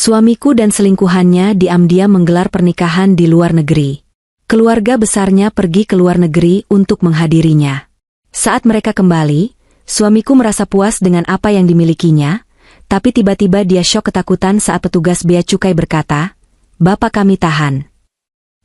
Suamiku dan selingkuhannya diam-diam menggelar pernikahan di luar negeri. Keluarga besarnya pergi ke luar negeri untuk menghadirinya. Saat mereka kembali, suamiku merasa puas dengan apa yang dimilikinya, tapi tiba-tiba dia syok ketakutan saat petugas bea cukai berkata, "Bapak kami tahan."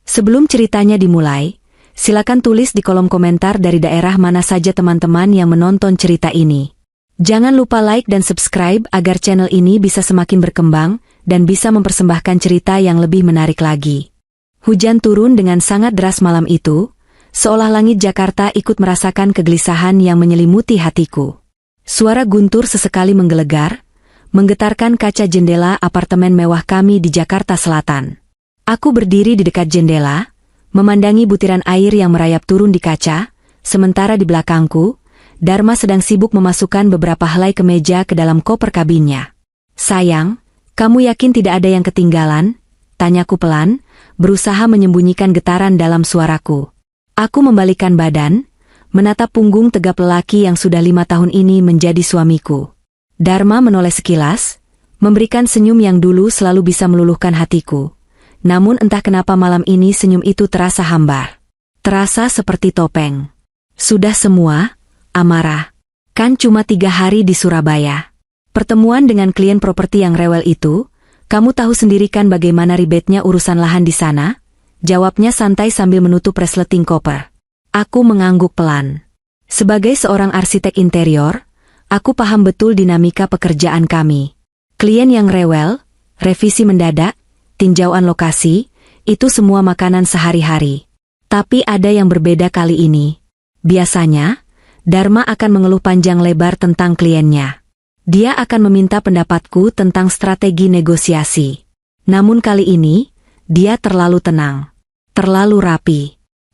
Sebelum ceritanya dimulai, silakan tulis di kolom komentar dari daerah mana saja teman-teman yang menonton cerita ini. Jangan lupa like dan subscribe agar channel ini bisa semakin berkembang dan bisa mempersembahkan cerita yang lebih menarik lagi. Hujan turun dengan sangat deras malam itu, seolah langit Jakarta ikut merasakan kegelisahan yang menyelimuti hatiku. Suara guntur sesekali menggelegar, menggetarkan kaca jendela apartemen mewah kami di Jakarta Selatan. Aku berdiri di dekat jendela, memandangi butiran air yang merayap turun di kaca, sementara di belakangku, Dharma sedang sibuk memasukkan beberapa helai kemeja ke dalam koper kabinnya. "Sayang, kamu yakin tidak ada yang ketinggalan?" tanyaku pelan, berusaha menyembunyikan getaran dalam suaraku. Aku membalikkan badan, menatap punggung tegap lelaki yang sudah 5 tahun ini menjadi suamiku. Dharma menoleh sekilas, memberikan senyum yang dulu selalu bisa meluluhkan hatiku. Namun entah kenapa malam ini senyum itu terasa hambar. Terasa seperti topeng. "Sudah semua, Amara. Kan cuma 3 hari di Surabaya. Pertemuan dengan klien properti yang rewel itu, kamu tahu sendiri kan bagaimana ribetnya urusan lahan di sana?" jawabnya santai sambil menutup resleting koper. Aku mengangguk pelan. Sebagai seorang arsitek interior, aku paham betul dinamika pekerjaan kami. Klien yang rewel, revisi mendadak, tinjauan lokasi, itu semua makanan sehari-hari. Tapi ada yang berbeda kali ini. Biasanya, Dharma akan mengeluh panjang lebar tentang kliennya. Dia akan meminta pendapatku tentang strategi negosiasi. Namun kali ini, dia terlalu tenang, terlalu rapi,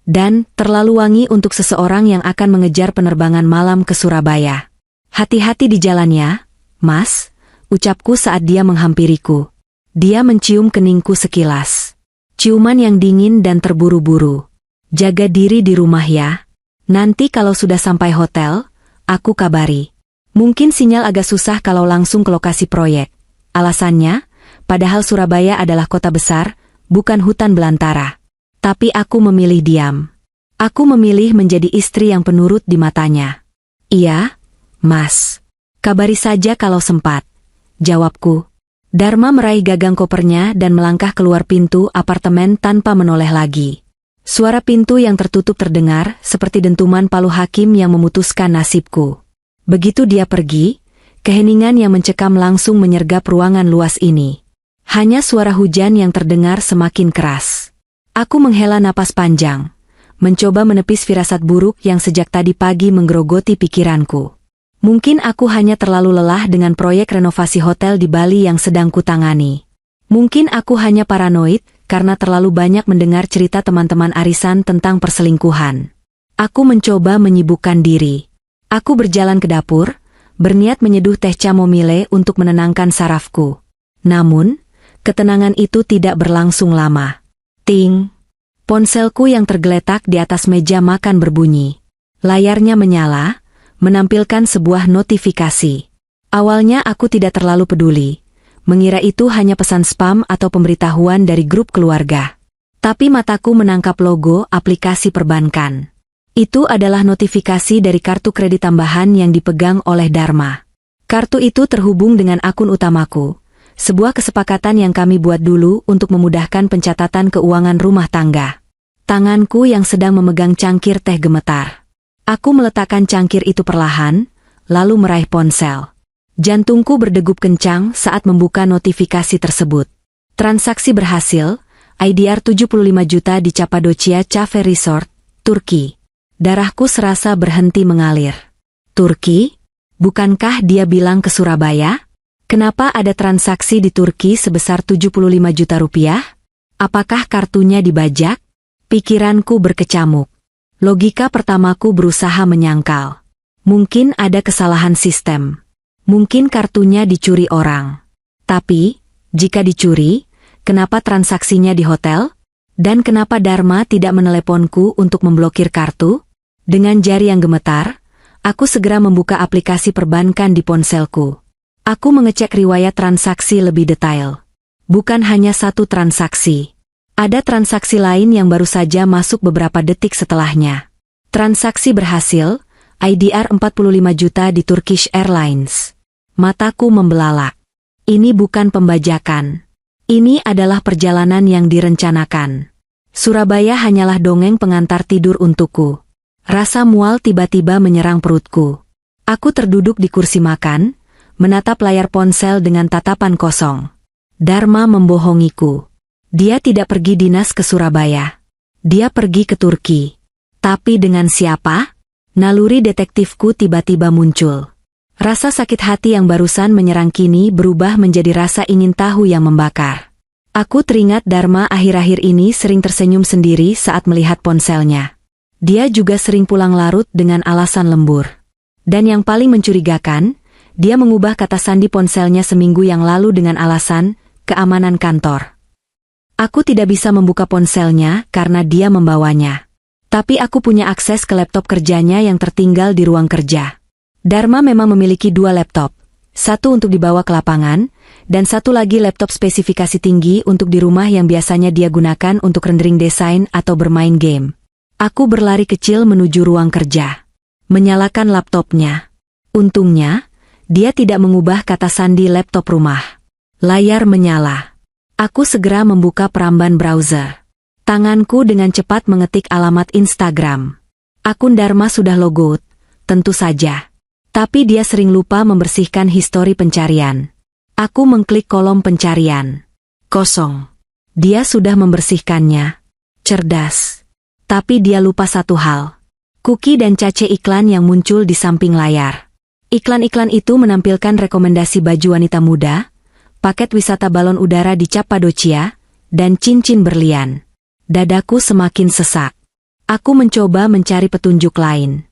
dan terlalu wangi untuk seseorang yang akan mengejar penerbangan malam ke Surabaya. "Hati-hati di jalannya, Mas," ucapku saat dia menghampiriku. Dia mencium keningku sekilas. Ciuman yang dingin dan terburu-buru. "Jaga diri di rumah ya. Nanti kalau sudah sampai hotel, aku kabari." Mungkin sinyal agak susah kalau langsung ke lokasi proyek. Alasannya, padahal Surabaya adalah kota besar, bukan hutan belantara. Tapi aku memilih diam. Aku memilih menjadi istri yang penurut di matanya. "Iya, Mas. Kabari saja kalau sempat," jawabku. Dharma meraih gagang kopernya dan melangkah keluar pintu apartemen tanpa menoleh lagi. Suara pintu yang tertutup terdengar seperti dentuman palu hakim yang memutuskan nasibku. Begitu dia pergi, keheningan yang mencekam langsung menyergap ruangan luas ini. Hanya suara hujan yang terdengar semakin keras. Aku menghela napas panjang, mencoba menepis firasat buruk yang sejak tadi pagi menggerogoti pikiranku. Mungkin aku hanya terlalu lelah dengan proyek renovasi hotel di Bali yang sedang kutangani. Mungkin aku hanya paranoid karena terlalu banyak mendengar cerita teman-teman arisan tentang perselingkuhan. Aku mencoba menyibukkan diri. Aku berjalan ke dapur, berniat menyeduh teh chamomile untuk menenangkan sarafku. Namun, ketenangan itu tidak berlangsung lama. Ting! Ponselku yang tergeletak di atas meja makan berbunyi. Layarnya menyala, menampilkan sebuah notifikasi. Awalnya aku tidak terlalu peduli, mengira itu hanya pesan spam atau pemberitahuan dari grup keluarga. Tapi mataku menangkap logo aplikasi perbankan. Itu adalah notifikasi dari kartu kredit tambahan yang dipegang oleh Dharma. Kartu itu terhubung dengan akun utamaku, sebuah kesepakatan yang kami buat dulu untuk memudahkan pencatatan keuangan rumah tangga. Tanganku yang sedang memegang cangkir teh gemetar. Aku meletakkan cangkir itu perlahan, lalu meraih ponsel. Jantungku berdegup kencang saat membuka notifikasi tersebut. Transaksi berhasil, IDR 75 juta di Cappadocia Cafe Resort, Turki. Darahku serasa berhenti mengalir. Turki? Bukankah dia bilang ke Surabaya? Kenapa ada transaksi di Turki sebesar 75 juta rupiah? Apakah kartunya dibajak? Pikiranku berkecamuk. Logika pertamaku berusaha menyangkal. Mungkin ada kesalahan sistem. Mungkin kartunya dicuri orang. Tapi, jika dicuri, kenapa transaksinya di hotel? Dan kenapa Dharma tidak meneleponku untuk memblokir kartu? Dengan jari yang gemetar, aku segera membuka aplikasi perbankan di ponselku. Aku mengecek riwayat transaksi lebih detail. Bukan hanya satu transaksi. Ada transaksi lain yang baru saja masuk beberapa detik setelahnya. Transaksi berhasil, IDR 45 juta di Turkish Airlines. Mataku membelalak. Ini bukan pembajakan. Ini adalah perjalanan yang direncanakan. Surabaya hanyalah dongeng pengantar tidur untukku. Rasa mual tiba-tiba menyerang perutku. Aku terduduk di kursi makan, menatap layar ponsel dengan tatapan kosong. Dharma membohongiku. Dia tidak pergi dinas ke Surabaya. Dia pergi ke Turki. Tapi dengan siapa? Naluri detektifku tiba-tiba muncul. Rasa sakit hati yang barusan menyerang kini berubah menjadi rasa ingin tahu yang membakar. Aku teringat Dharma akhir-akhir ini sering tersenyum sendiri saat melihat ponselnya. Dia juga sering pulang larut dengan alasan lembur. Dan yang paling mencurigakan, dia mengubah kata sandi ponselnya seminggu yang lalu dengan alasan keamanan kantor. Aku tidak bisa membuka ponselnya karena dia membawanya. Tapi aku punya akses ke laptop kerjanya yang tertinggal di ruang kerja. Dharma memang memiliki 2 laptop. Satu untuk dibawa ke lapangan, dan satu lagi laptop spesifikasi tinggi untuk di rumah yang biasanya dia gunakan untuk rendering desain atau bermain game. Aku berlari kecil menuju ruang kerja. Menyalakan laptopnya. Untungnya, dia tidak mengubah kata sandi laptop rumah. Layar menyala. Aku segera membuka peramban browser. Tanganku dengan cepat mengetik alamat Instagram. Akun Dharma sudah logout, tentu saja. Tapi dia sering lupa membersihkan histori pencarian. Aku mengklik kolom pencarian. Kosong. Dia sudah membersihkannya. Cerdas. Tapi dia lupa satu hal. Kuki dan cace iklan yang muncul di samping layar. Iklan-iklan itu menampilkan rekomendasi baju wanita muda, paket wisata balon udara di Cappadocia, dan cincin berlian. Dadaku semakin sesak. Aku mencoba mencari petunjuk lain.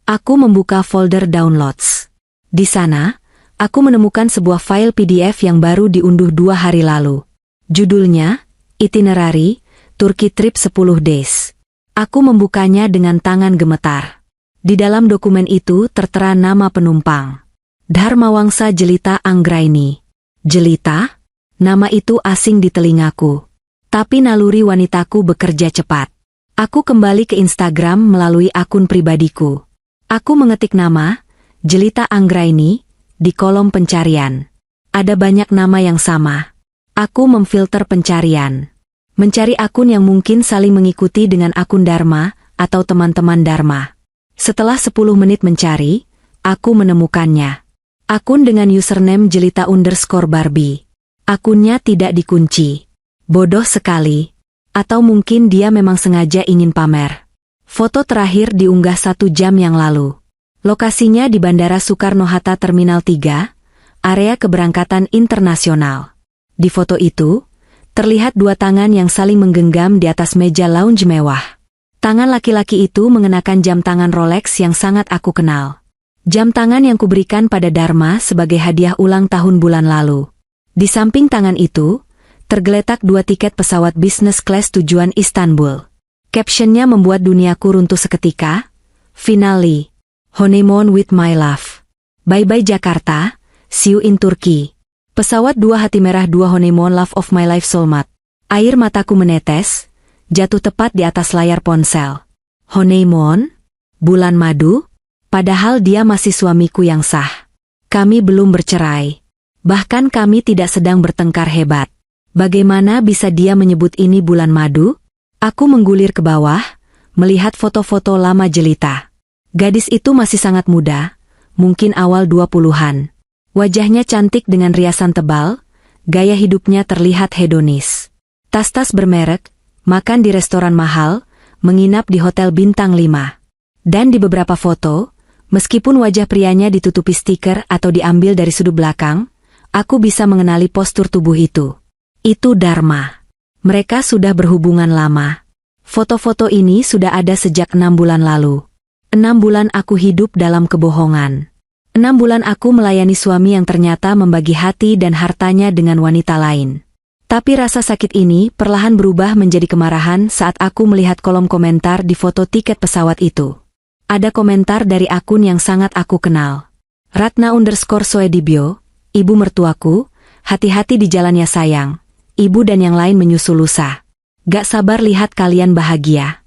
Aku membuka folder downloads. Di sana, aku menemukan sebuah file PDF yang baru diunduh 2 hari lalu. Judulnya, Itinerary, Turki Trip 10 Days. Aku membukanya dengan tangan gemetar. Di dalam dokumen itu tertera nama penumpang. Dharmawangsa Jelita Anggraini. Jelita? Nama itu asing di telingaku. Tapi naluri wanitaku bekerja cepat. Aku kembali ke Instagram melalui akun pribadiku. Aku mengetik nama, Jelita Anggraini, di kolom pencarian. Ada banyak nama yang sama. Aku memfilter pencarian. Mencari akun yang mungkin saling mengikuti dengan akun Dharma atau teman-teman Dharma. Setelah 10 menit mencari, aku menemukannya. Akun dengan username Jelita_Barbie. Akunnya tidak dikunci. Bodoh sekali. Atau mungkin dia memang sengaja ingin pamer. Foto terakhir diunggah 1 jam yang lalu. Lokasinya di Bandara Soekarno-Hatta Terminal 3, area keberangkatan internasional. Di foto itu, terlihat 2 tangan yang saling menggenggam di atas meja lounge mewah. Tangan laki-laki itu mengenakan jam tangan Rolex yang sangat aku kenal. Jam tangan yang kuberikan pada Dharma sebagai hadiah ulang tahun bulan lalu. Di samping tangan itu, tergeletak 2 tiket pesawat business class tujuan Istanbul. Captionnya membuat duniaku runtuh seketika. Finally, honeymoon with my love. Bye-bye Jakarta, see you in Turkey. Pesawat 2 hati merah 2 honeymoon love of my life soulmate. Air mataku menetes, jatuh tepat di atas layar ponsel. Honeymoon? Bulan madu? Padahal dia masih suamiku yang sah. Kami belum bercerai. Bahkan kami tidak sedang bertengkar hebat. Bagaimana bisa dia menyebut ini bulan madu? Aku menggulir ke bawah, melihat foto-foto lama Jelita. Gadis itu masih sangat muda, mungkin awal 20-an. Wajahnya cantik dengan riasan tebal, gaya hidupnya terlihat hedonis. Tas-tas bermerek, makan di restoran mahal, menginap di hotel bintang 5. Dan di beberapa foto, meskipun wajah prianya ditutupi stiker atau diambil dari sudut belakang, aku bisa mengenali postur tubuh itu. Itu Dharma. Mereka sudah berhubungan lama. Foto-foto ini sudah ada sejak 6 bulan lalu. 6 bulan aku hidup dalam kebohongan. 6 bulan aku melayani suami yang ternyata membagi hati dan hartanya dengan wanita lain. Tapi rasa sakit ini perlahan berubah menjadi kemarahan saat aku melihat kolom komentar di foto tiket pesawat itu. Ada komentar dari akun yang sangat aku kenal. Ratna_Soedibyo, ibu mertuaku, hati-hati di jalan ya sayang. Ibu dan yang lain menyusul lusa. Gak sabar lihat kalian bahagia.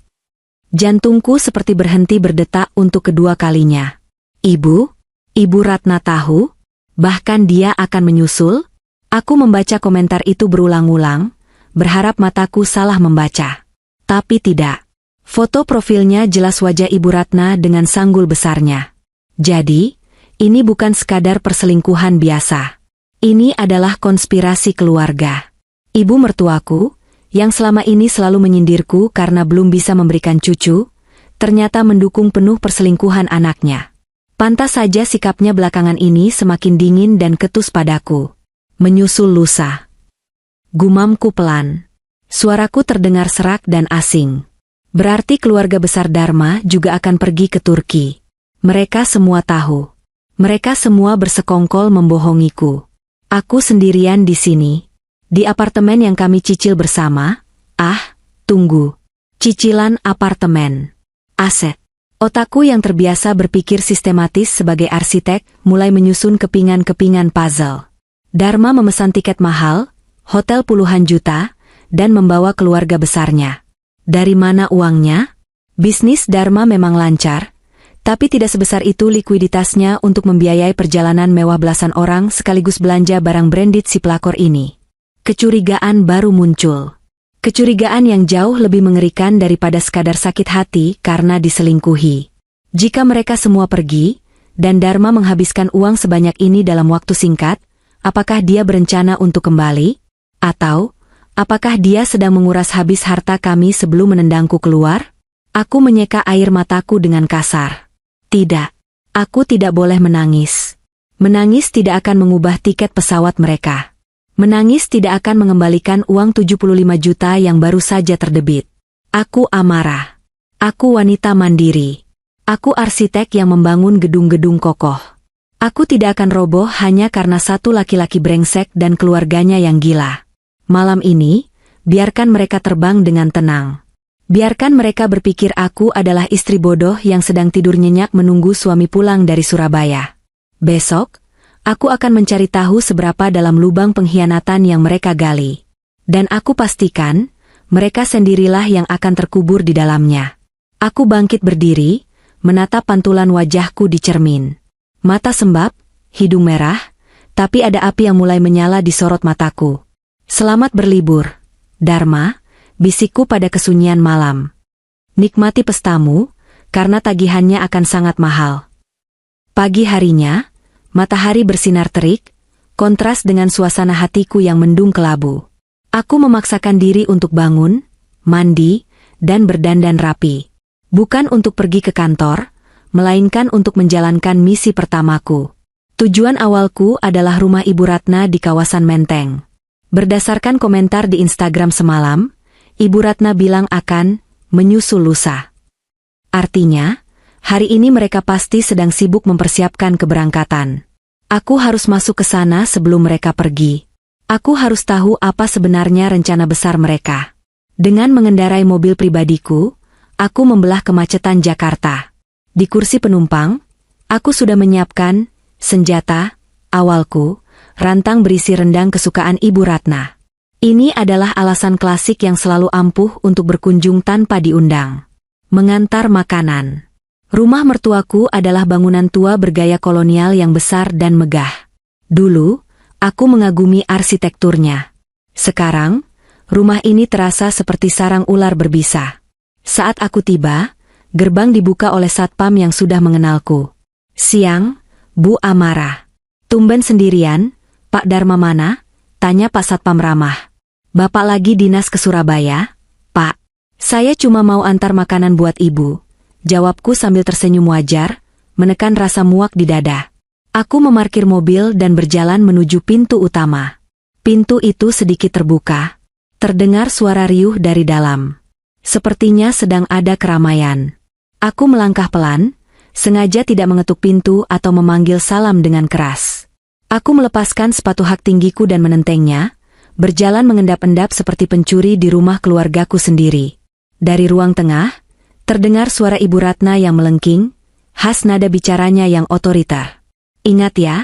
Jantungku seperti berhenti berdetak untuk kedua kalinya. Ibu? Ibu Ratna tahu? Bahkan dia akan menyusul? Aku membaca komentar itu berulang-ulang, berharap mataku salah membaca. Tapi tidak. Foto profilnya jelas wajah Ibu Ratna dengan sanggul besarnya. Jadi, ini bukan sekadar perselingkuhan biasa. Ini adalah konspirasi keluarga. Ibu mertuaku, yang selama ini selalu menyindirku karena belum bisa memberikan cucu, ternyata mendukung penuh perselingkuhan anaknya. Pantas saja sikapnya belakangan ini semakin dingin dan ketus padaku. Menyusul lusa. Gumamku pelan. Suaraku terdengar serak dan asing. Berarti keluarga besar Dharma juga akan pergi ke Turki. Mereka semua tahu. Mereka semua bersekongkol membohongiku. Aku sendirian di sini. Di apartemen yang kami cicil bersama. Tunggu. Cicilan apartemen. Aset. Otakku yang terbiasa berpikir sistematis sebagai arsitek mulai menyusun kepingan-kepingan puzzle. Dharma memesan tiket mahal, hotel puluhan juta, dan membawa keluarga besarnya. Dari mana uangnya? Bisnis Dharma memang lancar, tapi tidak sebesar itu likuiditasnya untuk membiayai perjalanan mewah belasan orang sekaligus belanja barang branded si pelakor ini. Kecurigaan baru muncul. Kecurigaan yang jauh lebih mengerikan daripada sekadar sakit hati karena diselingkuhi. Jika mereka semua pergi, dan Dharma menghabiskan uang sebanyak ini dalam waktu singkat, apakah dia berencana untuk kembali? Atau, apakah dia sedang menguras habis harta kami sebelum menendangku keluar? Aku menyeka air mataku dengan kasar. Tidak. Aku tidak boleh menangis. Menangis tidak akan mengubah tiket pesawat mereka. Menangis tidak akan mengembalikan uang 75 juta yang baru saja terdebit. Aku amarah. Aku wanita mandiri. Aku arsitek yang membangun gedung-gedung kokoh. Aku tidak akan roboh hanya karena satu laki-laki brengsek dan keluarganya yang gila. Malam ini, biarkan mereka terbang dengan tenang. Biarkan mereka berpikir aku adalah istri bodoh yang sedang tidur nyenyak menunggu suami pulang dari Surabaya. Besok, aku akan mencari tahu seberapa dalam lubang pengkhianatan yang mereka gali. Dan aku pastikan, mereka sendirilah yang akan terkubur di dalamnya. Aku bangkit berdiri, menatap pantulan wajahku di cermin. Mata sembab, hidung merah, tapi ada api yang mulai menyala di sorot mataku. Selamat berlibur, Dharma, bisikku pada kesunyian malam. Nikmati pestamu, karena tagihannya akan sangat mahal. Pagi harinya, matahari bersinar terik, kontras dengan suasana hatiku yang mendung kelabu. Aku memaksakan diri untuk bangun, mandi, dan berdandan rapi. Bukan untuk pergi ke kantor, melainkan untuk menjalankan misi pertamaku. Tujuan awalku adalah rumah Ibu Ratna di kawasan Menteng. Berdasarkan komentar di Instagram semalam, Ibu Ratna bilang akan menyusul lusa. Artinya, hari ini mereka pasti sedang sibuk mempersiapkan keberangkatan. Aku harus masuk ke sana sebelum mereka pergi. Aku harus tahu apa sebenarnya rencana besar mereka. Dengan mengendarai mobil pribadiku, aku membelah kemacetan Jakarta. Di kursi penumpang, aku sudah menyiapkan senjata awalku, rantang berisi rendang kesukaan Ibu Ratna. Ini adalah alasan klasik yang selalu ampuh untuk berkunjung tanpa diundang. Mengantar makanan. Rumah mertuaku adalah bangunan tua bergaya kolonial yang besar dan megah. Dulu, aku mengagumi arsitekturnya. Sekarang, rumah ini terasa seperti sarang ular berbisa. Saat aku tiba, gerbang dibuka oleh satpam yang sudah mengenalku. "Siang, Bu Amara." "Tumben sendirian, Pak Dharma mana?" tanya Pak Satpam ramah. "Bapak lagi dinas ke Surabaya, Pak." "Saya cuma mau antar makanan buat Ibu," jawabku sambil tersenyum wajar, menekan rasa muak di dada. Aku memarkir mobil dan berjalan menuju pintu utama. Pintu itu sedikit terbuka. Terdengar suara riuh dari dalam. Sepertinya sedang ada keramaian. Aku melangkah pelan, sengaja tidak mengetuk pintu atau memanggil salam dengan keras. Aku melepaskan sepatu hak tinggiku dan menentengnya, berjalan mengendap-endap seperti pencuri di rumah keluargaku sendiri. Dari ruang tengah, terdengar suara Ibu Ratna yang melengking, khas nada bicaranya yang otoriter. "Ingat ya,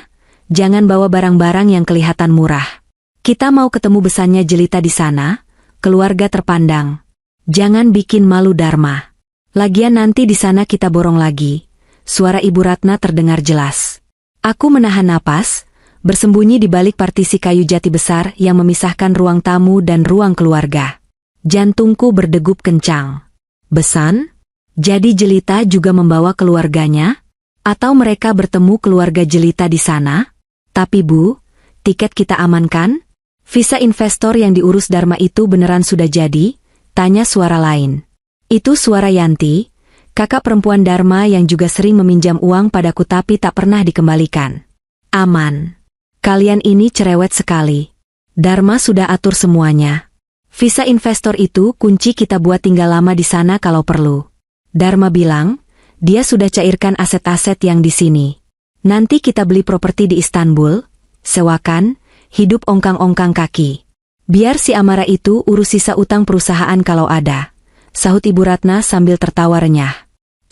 jangan bawa barang-barang yang kelihatan murah. Kita mau ketemu besannya jelita di sana, keluarga terpandang. Jangan bikin malu Dharma. Lagian nanti di sana kita borong lagi. Suara Ibu Ratna terdengar jelas. Aku menahan napas, bersembunyi di balik partisi kayu jati besar yang memisahkan ruang tamu dan ruang keluarga. Jantungku berdegup kencang. Besan? Jadi jelita juga membawa keluarganya? Atau mereka bertemu keluarga jelita di sana? Tapi Bu, tiket kita amankan? Visa investor yang diurus Dharma itu beneran sudah jadi? Tanya suara lain. Itu suara Yanti, kakak perempuan Dharma yang juga sering meminjam uang padaku tapi tak pernah dikembalikan. Aman. Kalian ini cerewet sekali. Dharma sudah atur semuanya. Visa investor itu kunci kita buat tinggal lama di sana kalau perlu. Dharma bilang, dia sudah cairkan aset-aset yang di sini. Nanti kita beli properti di Istanbul, sewakan, hidup ongkang-ongkang kaki. Biar si Amara itu urus sisa utang perusahaan kalau ada. Sahut Ibu Ratna sambil tertawa renyah.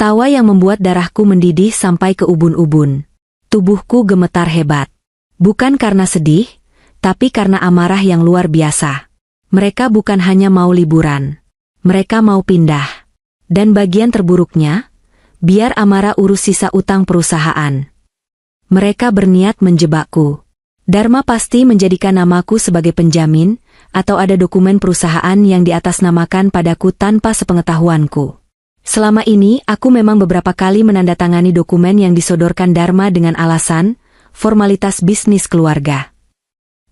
Tawa yang membuat darahku mendidih sampai ke ubun-ubun. Tubuhku gemetar hebat. Bukan karena sedih, tapi karena amarah yang luar biasa. Mereka bukan hanya mau liburan. Mereka mau pindah. Dan bagian terburuknya, biar Amara urus sisa utang perusahaan. Mereka berniat menjebakku. Dharma pasti menjadikan namaku sebagai penjamin, atau ada dokumen perusahaan yang diatasnamakan padaku tanpa sepengetahuanku. Selama ini aku memang beberapa kali menandatangani dokumen yang disodorkan Dharma dengan alasan formalitas bisnis keluarga.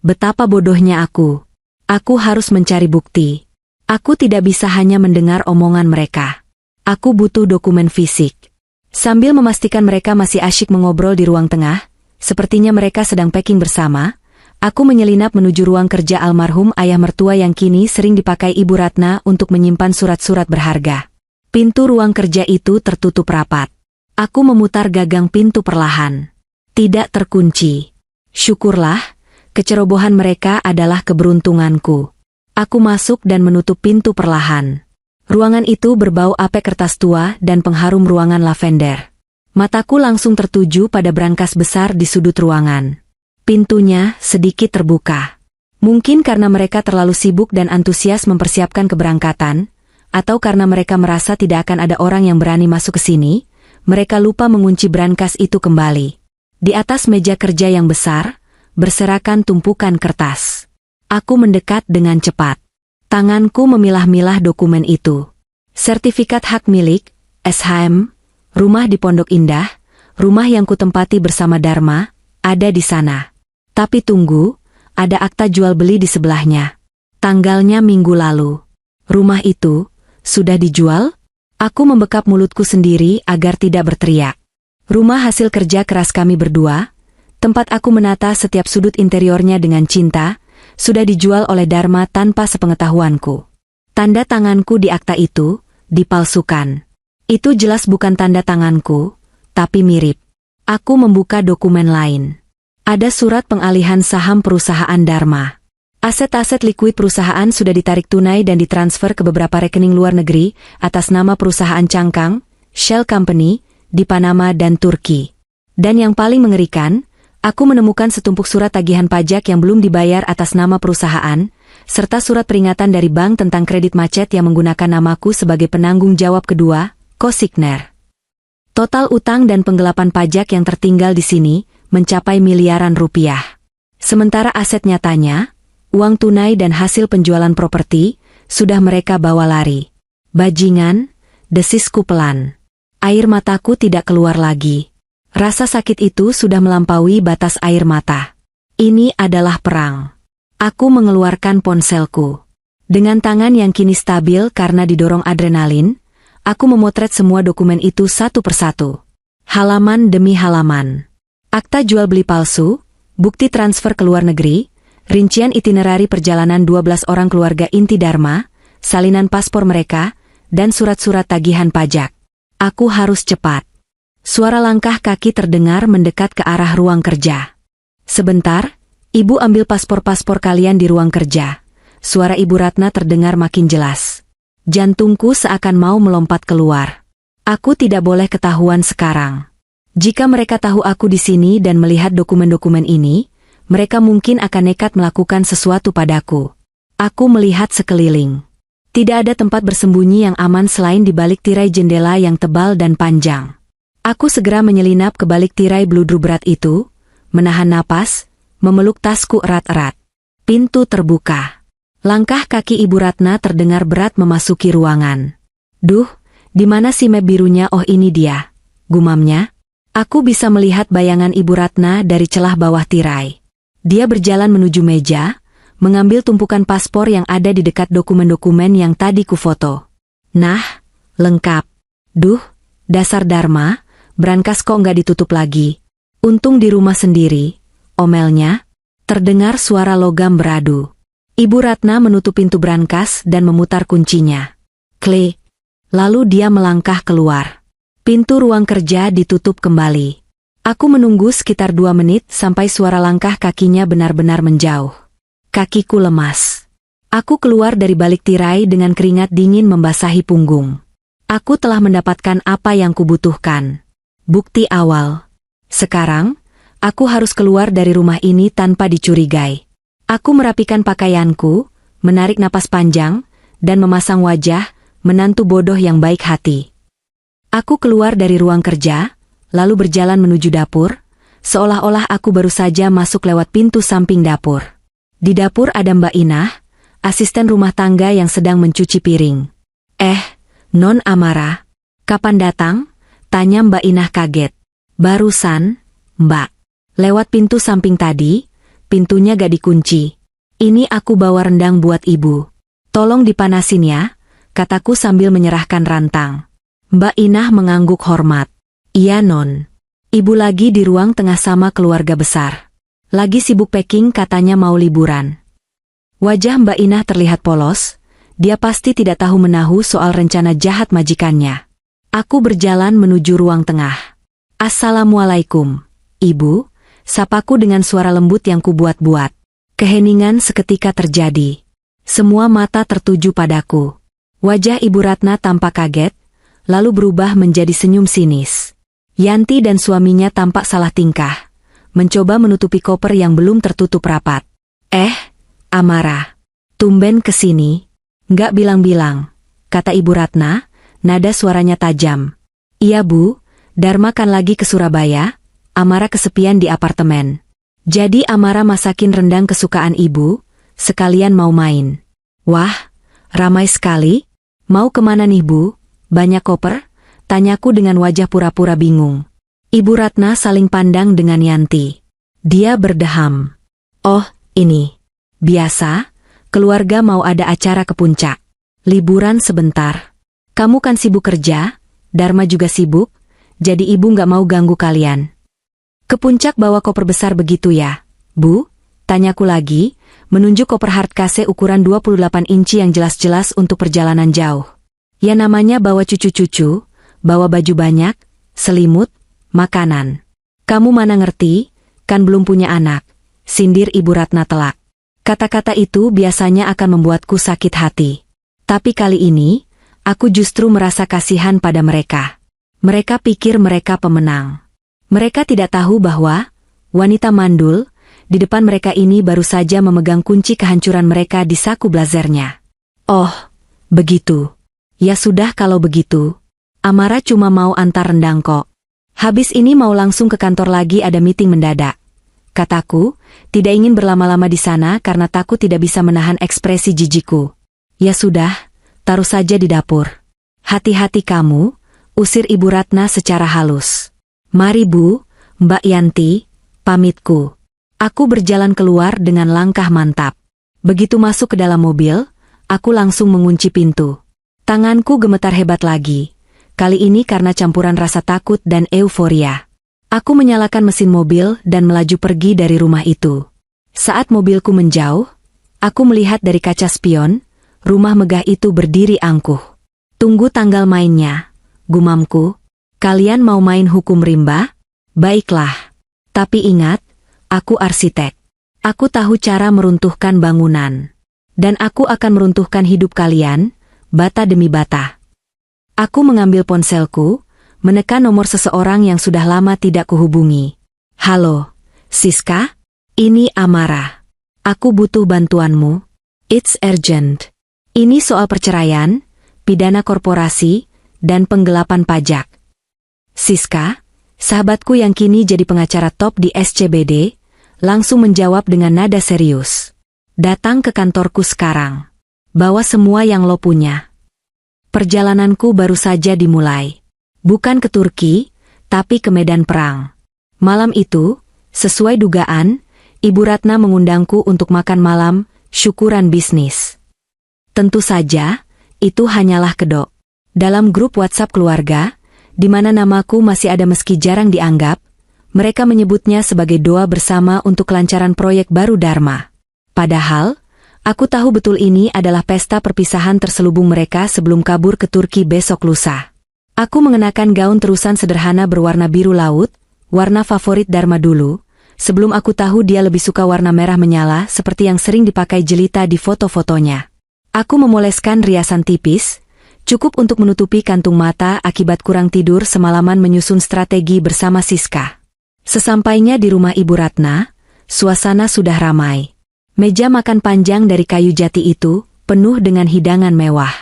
Betapa bodohnya aku. Aku harus mencari bukti. Aku tidak bisa hanya mendengar omongan mereka. Aku butuh dokumen fisik. Sambil memastikan mereka masih asyik mengobrol di ruang tengah, sepertinya mereka sedang packing bersama, aku menyelinap menuju ruang kerja almarhum ayah mertua yang kini sering dipakai Ibu Ratna untuk menyimpan surat-surat berharga. Pintu ruang kerja itu tertutup rapat. Aku memutar gagang pintu perlahan. Tidak terkunci. Syukurlah, kecerobohan mereka adalah keberuntunganku. Aku masuk dan menutup pintu perlahan. Ruangan itu berbau apek kertas tua dan pengharum ruangan lavender. Mataku langsung tertuju pada brankas besar di sudut ruangan. Pintunya sedikit terbuka. Mungkin karena mereka terlalu sibuk dan antusias mempersiapkan keberangkatan, atau karena mereka merasa tidak akan ada orang yang berani masuk ke sini, mereka lupa mengunci brankas itu kembali. Di atas meja kerja yang besar, berserakan tumpukan kertas. Aku mendekat dengan cepat. Tanganku memilah-milah dokumen itu. Sertifikat hak milik, SHM, rumah di Pondok Indah, rumah yang kutempati bersama Dharma, ada di sana. Tapi tunggu, ada akta jual beli di sebelahnya. Tanggalnya minggu lalu. Rumah itu, sudah dijual? Aku membekap mulutku sendiri agar tidak berteriak. Rumah hasil kerja keras kami berdua, tempat aku menata setiap sudut interiornya dengan cinta, sudah dijual oleh Dharma tanpa sepengetahuanku. Tanda tanganku di akta itu, dipalsukan. Itu jelas bukan tanda tanganku, tapi mirip. Aku membuka dokumen lain. Ada surat pengalihan saham perusahaan Dharma. Aset-aset likuid perusahaan sudah ditarik tunai dan ditransfer ke beberapa rekening luar negeri atas nama perusahaan cangkang, Shell Company, di Panama dan Turki. Dan yang paling mengerikan, aku menemukan setumpuk surat tagihan pajak yang belum dibayar atas nama perusahaan, serta surat peringatan dari bank tentang kredit macet yang menggunakan namaku sebagai penanggung jawab kedua, Kosigner. Total utang dan penggelapan pajak yang tertinggal di sini mencapai miliaran rupiah. Sementara aset nyatanya, uang tunai dan hasil penjualan properti, sudah mereka bawa lari. Bajingan, desisku pelan. Air mataku tidak keluar lagi. Rasa sakit itu sudah melampaui batas air mata. Ini adalah perang. Aku mengeluarkan ponselku. Dengan tangan yang kini stabil karena didorong adrenalin, aku memotret semua dokumen itu satu persatu. Halaman demi halaman. Akta jual beli palsu, bukti transfer ke luar negeri, rincian itinerari perjalanan 12 orang keluarga inti Dharma, salinan paspor mereka, dan surat-surat tagihan pajak. Aku harus cepat. Suara langkah kaki terdengar mendekat ke arah ruang kerja. Sebentar, Ibu ambil paspor-paspor kalian di ruang kerja. Suara Ibu Ratna terdengar makin jelas. Jantungku seakan mau melompat keluar. Aku tidak boleh ketahuan sekarang. Jika mereka tahu aku di sini dan melihat dokumen-dokumen ini, mereka mungkin akan nekat melakukan sesuatu padaku. Aku melihat sekeliling. Tidak ada tempat bersembunyi yang aman selain di balik tirai jendela yang tebal dan panjang. Aku segera menyelinap ke balik tirai bludru berat itu, menahan napas, memeluk tasku erat-erat. Pintu terbuka. Langkah kaki Ibu Ratna terdengar berat memasuki ruangan. Duh, di mana si map birunya? Oh, ini dia, gumamnya. Aku bisa melihat bayangan Ibu Ratna dari celah bawah tirai. Dia berjalan menuju meja, mengambil tumpukan paspor yang ada di dekat dokumen-dokumen yang tadi kufoto. Nah, lengkap. Duh, dasar Dharma, brankas kok nggak ditutup lagi. Untung di rumah sendiri, omelnya. Terdengar suara logam beradu. Ibu Ratna menutup pintu brankas dan memutar kuncinya. Klik. Lalu dia melangkah keluar. Pintu ruang kerja ditutup kembali. Aku menunggu sekitar 2 menit sampai suara langkah kakinya benar-benar menjauh. Kakiku lemas. Aku keluar dari balik tirai dengan keringat dingin membasahi punggung. Aku telah mendapatkan apa yang kubutuhkan. Bukti awal. Sekarang, aku harus keluar dari rumah ini tanpa dicurigai. Aku merapikan pakaianku, menarik napas panjang, dan memasang wajah, menantu bodoh yang baik hati. Aku keluar dari ruang kerja, lalu berjalan menuju dapur, seolah-olah aku baru saja masuk lewat pintu samping dapur. Di dapur ada Mbak Inah, asisten rumah tangga yang sedang mencuci piring. Non Amara, kapan datang? Tanya Mbak Inah kaget. Barusan, Mbak. Lewat pintu samping tadi, pintunya gak dikunci. Ini aku bawa rendang buat ibu. Tolong dipanasin ya, kataku sambil menyerahkan rantang. Mbak Inah mengangguk hormat. Iya non. Ibu lagi di ruang tengah sama keluarga besar. Lagi sibuk packing, katanya mau liburan. Wajah Mbak Inah terlihat polos, dia pasti tidak tahu menahu soal rencana jahat majikannya. Aku berjalan menuju ruang tengah. Assalamualaikum, Ibu. Sapaku dengan suara lembut yang kubuat-buat. Keheningan seketika terjadi. Semua mata tertuju padaku. Wajah Ibu Ratna tampak kaget, lalu berubah menjadi senyum sinis. Yanti dan suaminya tampak salah tingkah, mencoba menutupi koper yang belum tertutup rapat. Amara, tumben kesini. Nggak bilang-bilang, kata Ibu Ratna, nada suaranya tajam. Iya Bu, Dharma kan lagi ke Surabaya. Amara kesepian di apartemen. Jadi Amara masakin rendang kesukaan ibu, sekalian mau main. Wah, ramai sekali. Mau kemana nih Bu? Banyak koper? Tanyaku dengan wajah pura-pura bingung. Ibu Ratna saling pandang dengan Yanti. Dia berdeham. Oh, ini. Biasa, keluarga mau ada acara ke puncak. Liburan sebentar. Kamu kan sibuk kerja, Dharma juga sibuk, jadi ibu nggak mau ganggu kalian. Ke puncak bawa koper besar begitu ya, Bu? Tanyaku lagi, menunjuk koper hardcase ukuran 28 inci yang jelas-jelas untuk perjalanan jauh. Ya namanya bawa cucu-cucu, bawa baju banyak, selimut, makanan. Kamu mana ngerti, kan belum punya anak, sindir Ibu Ratna telak. Kata-kata itu biasanya akan membuatku sakit hati. Tapi kali ini, aku justru merasa kasihan pada mereka. Mereka pikir mereka pemenang. Mereka tidak tahu bahwa wanita mandul di depan mereka ini baru saja memegang kunci kehancuran mereka di saku blazernya. Oh, begitu. Ya sudah kalau begitu. Amara cuma mau antar rendang kok. Habis ini mau langsung ke kantor lagi, ada meeting mendadak. Kataku, tidak ingin berlama-lama di sana karena takut tidak bisa menahan ekspresi jijikku. Ya sudah, taruh saja di dapur. Hati-hati kamu, usir Ibu Ratna secara halus. Mari Bu, Mbak Yanti, pamitku. Aku berjalan keluar dengan langkah mantap. Begitu masuk ke dalam mobil, aku langsung mengunci pintu. Tanganku gemetar hebat lagi. Kali ini karena campuran rasa takut dan euforia. Aku menyalakan mesin mobil dan melaju pergi dari rumah itu. Saat mobilku menjauh, aku melihat dari kaca spion, rumah megah itu berdiri angkuh. Tunggu tanggal mainnya, gumamku. Kalian mau main hukum rimba? Baiklah. Tapi ingat, aku arsitek. Aku tahu cara meruntuhkan bangunan. Dan aku akan meruntuhkan hidup kalian, bata demi bata. Aku mengambil ponselku, menekan nomor seseorang yang sudah lama tidak kuhubungi. Halo, Siska? Ini Amara. Aku butuh bantuanmu. It's urgent. Ini soal perceraian, pidana korporasi, dan penggelapan pajak. Siska, sahabatku yang kini jadi pengacara top di SCBD, langsung menjawab dengan nada serius. Datang ke kantorku sekarang. Bawa semua yang lo punya. Perjalananku baru saja dimulai. Bukan ke Turki, tapi ke medan perang. Malam itu, sesuai dugaan, Ibu Ratna mengundangku untuk makan malam, syukuran bisnis. Tentu saja, itu hanyalah kedok. Dalam grup WhatsApp keluarga, di mana namaku masih ada meski jarang dianggap, mereka menyebutnya sebagai doa bersama untuk kelancaran proyek baru Dharma. Padahal, aku tahu betul ini adalah pesta perpisahan terselubung mereka sebelum kabur ke Turki besok lusa. Aku mengenakan gaun terusan sederhana berwarna biru laut, warna favorit Dharma dulu, sebelum aku tahu dia lebih suka warna merah menyala seperti yang sering dipakai jelita di foto-fotonya. Aku memoleskan riasan tipis, cukup untuk menutupi kantung mata akibat kurang tidur semalaman menyusun strategi bersama Siska. Sesampainya di rumah Ibu Ratna, suasana sudah ramai. Meja makan panjang dari kayu jati itu, penuh dengan hidangan mewah.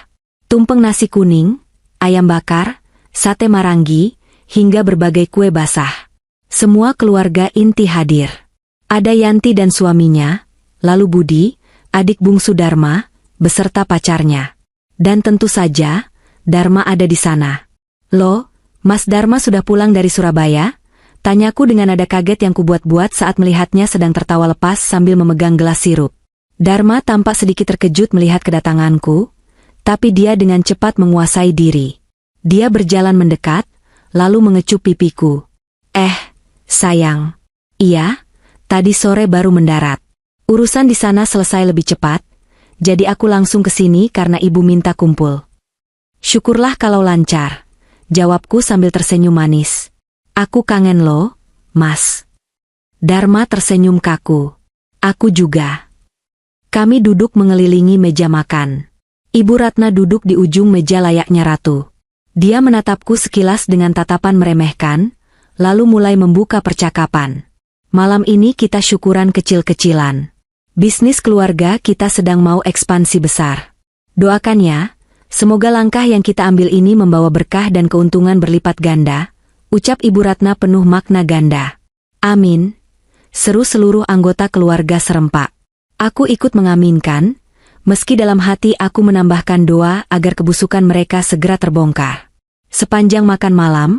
Tumpeng nasi kuning, ayam bakar, sate marangi, hingga berbagai kue basah. Semua keluarga inti hadir. Ada Yanti dan suaminya, lalu Budi, adik bungsu Dharma, beserta pacarnya. Dan tentu saja, Dharma ada di sana. Loh, Mas Dharma sudah pulang dari Surabaya? Tanyaku dengan nada kaget yang kubuat-buat saat melihatnya sedang tertawa lepas sambil memegang gelas sirup. Dharma tampak sedikit terkejut melihat kedatanganku, tapi dia dengan cepat menguasai diri. Dia berjalan mendekat, lalu mengecup pipiku. Sayang. Iya, tadi sore baru mendarat. Urusan di sana selesai lebih cepat, jadi aku langsung ke sini karena ibu minta kumpul. Syukurlah kalau lancar, jawabku sambil tersenyum manis. Aku kangen lo, Mas. Dharma tersenyum kaku. Aku juga. Kami duduk mengelilingi meja makan. Ibu Ratna duduk di ujung meja layaknya ratu. Dia menatapku sekilas dengan tatapan meremehkan, lalu mulai membuka percakapan. Malam ini kita syukuran kecil-kecilan. Bisnis keluarga kita sedang mau ekspansi besar. Doakan ya, semoga langkah yang kita ambil ini membawa berkah dan keuntungan berlipat ganda, ucap Ibu Ratna penuh makna ganda. Amin, seru seluruh anggota keluarga serempak. Aku ikut mengaminkan, meski dalam hati aku menambahkan doa agar kebusukan mereka segera terbongkar. Sepanjang makan malam,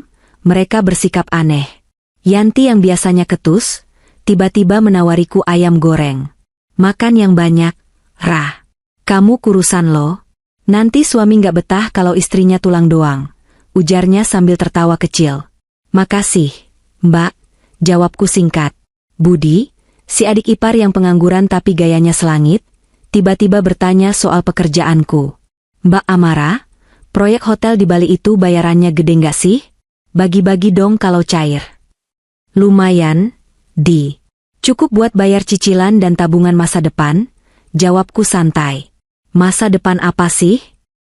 mereka bersikap aneh. Yanti yang biasanya ketus, tiba-tiba menawariku ayam goreng. Makan yang banyak, Rah. Kamu kurusan lo. Nanti suami nggak betah kalau istrinya tulang doang, ujarnya sambil tertawa kecil. Makasih, Mbak, jawabku singkat. Budi, si adik ipar yang pengangguran tapi gayanya selangit, tiba-tiba bertanya soal pekerjaanku. Mbak Amara, proyek hotel di Bali itu bayarannya gede nggak sih? Bagi-bagi dong kalau cair. Lumayan, Di. Cukup buat bayar cicilan dan tabungan masa depan, jawabku santai. Masa depan apa sih?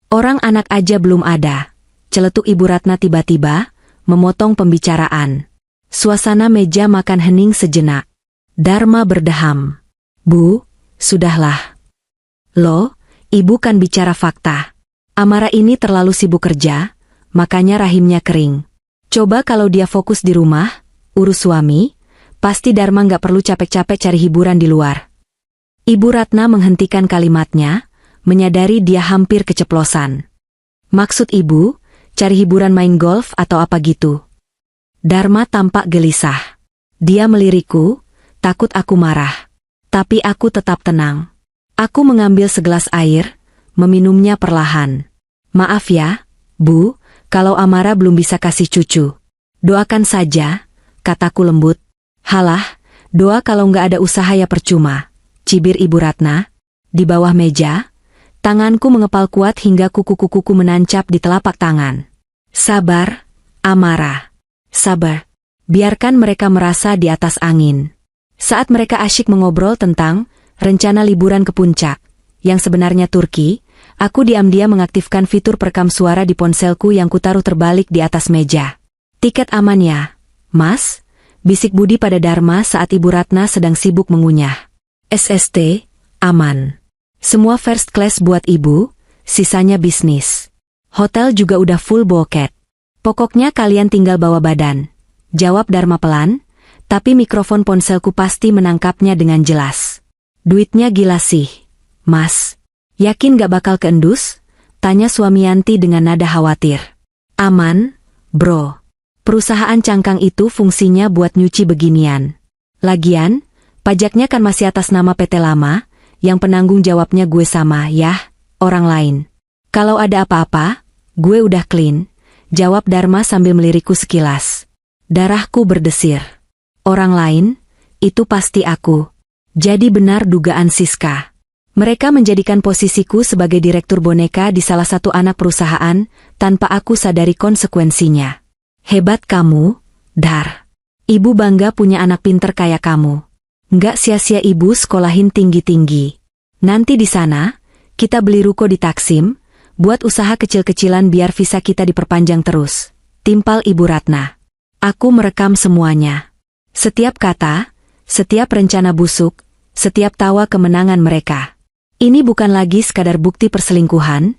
Orang anak aja belum ada, celetuk Ibu Ratna tiba-tiba, memotong pembicaraan. Suasana meja makan hening sejenak. Dharma berdeham. Bu, sudahlah. Loh, ibu kan bicara fakta. Amara ini terlalu sibuk kerja, makanya rahimnya kering. Coba kalau dia fokus di rumah, urus suami, pasti Dharma nggak perlu capek-capek cari hiburan di luar. Ibu Ratna menghentikan kalimatnya, menyadari dia hampir keceplosan. Maksud ibu, cari hiburan main golf atau apa gitu? Dharma tampak gelisah. Dia melirikku, takut aku marah. Tapi aku tetap tenang. Aku mengambil segelas air, meminumnya perlahan. Maaf ya, Bu, kalau Amara belum bisa kasih cucu. Doakan saja, kataku lembut. Halah, doa kalau nggak ada usaha ya percuma, cibir Ibu Ratna. Di bawah meja, tanganku mengepal kuat hingga kuku-kukuku menancap di telapak tangan. Sabar, Amara. Sabar. Biarkan mereka merasa di atas angin. Saat mereka asyik mengobrol tentang rencana liburan ke puncak, yang sebenarnya Turki, aku diam-diam mengaktifkan fitur perekam suara di ponselku yang kutaruh terbalik di atas meja. Tiket aman ya, Mas? bisik Budi pada Dharma saat Ibu Ratna sedang sibuk mengunyah. SST, aman. Semua first class buat Ibu, sisanya bisnis. Hotel juga udah full boket. Pokoknya kalian tinggal bawa badan. Jawab Dharma pelan, tapi mikrofon ponselku pasti menangkapnya dengan jelas. Duitnya gila sih, Mas. Yakin gak bakal keendus? Tanya suami Yanti dengan nada khawatir. Aman, bro. Perusahaan cangkang itu fungsinya buat nyuci beginian. Lagian, pajaknya kan masih atas nama PT lama, yang penanggung jawabnya gue sama, yah, orang lain. Kalau ada apa-apa, gue udah clean, jawab Dharma sambil melirikku sekilas. Darahku berdesir. Orang lain, itu pasti aku. Jadi benar dugaan Siska. Mereka menjadikan posisiku sebagai direktur boneka di salah satu anak perusahaan, tanpa aku sadari konsekuensinya. Hebat kamu, Dar. Ibu bangga punya anak pinter kayak kamu. Nggak sia-sia ibu sekolahin tinggi-tinggi. Nanti di sana, kita beli ruko di Taksim, buat usaha kecil-kecilan biar visa kita diperpanjang terus. Timpal Ibu Ratna. Aku merekam semuanya. Setiap kata, setiap rencana busuk, setiap tawa kemenangan mereka. Ini bukan lagi sekadar bukti perselingkuhan,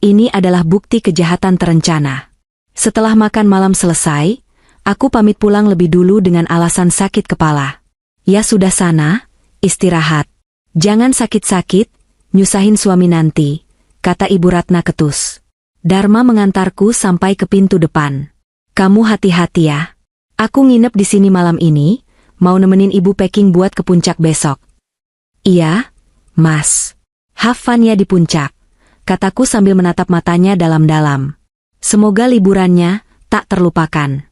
ini adalah bukti kejahatan terencana. Setelah makan malam selesai, aku pamit pulang lebih dulu dengan alasan sakit kepala. Ya sudah sana, istirahat. Jangan sakit-sakit, nyusahin suami nanti, kata Ibu Ratna ketus. Dharma mengantarku sampai ke pintu depan. Kamu hati-hati ya. Aku nginep di sini malam ini, mau nemenin ibu packing buat ke puncak besok. Iya, Mas. Have fun ya di puncak, kataku sambil menatap matanya dalam-dalam. Semoga liburannya tak terlupakan.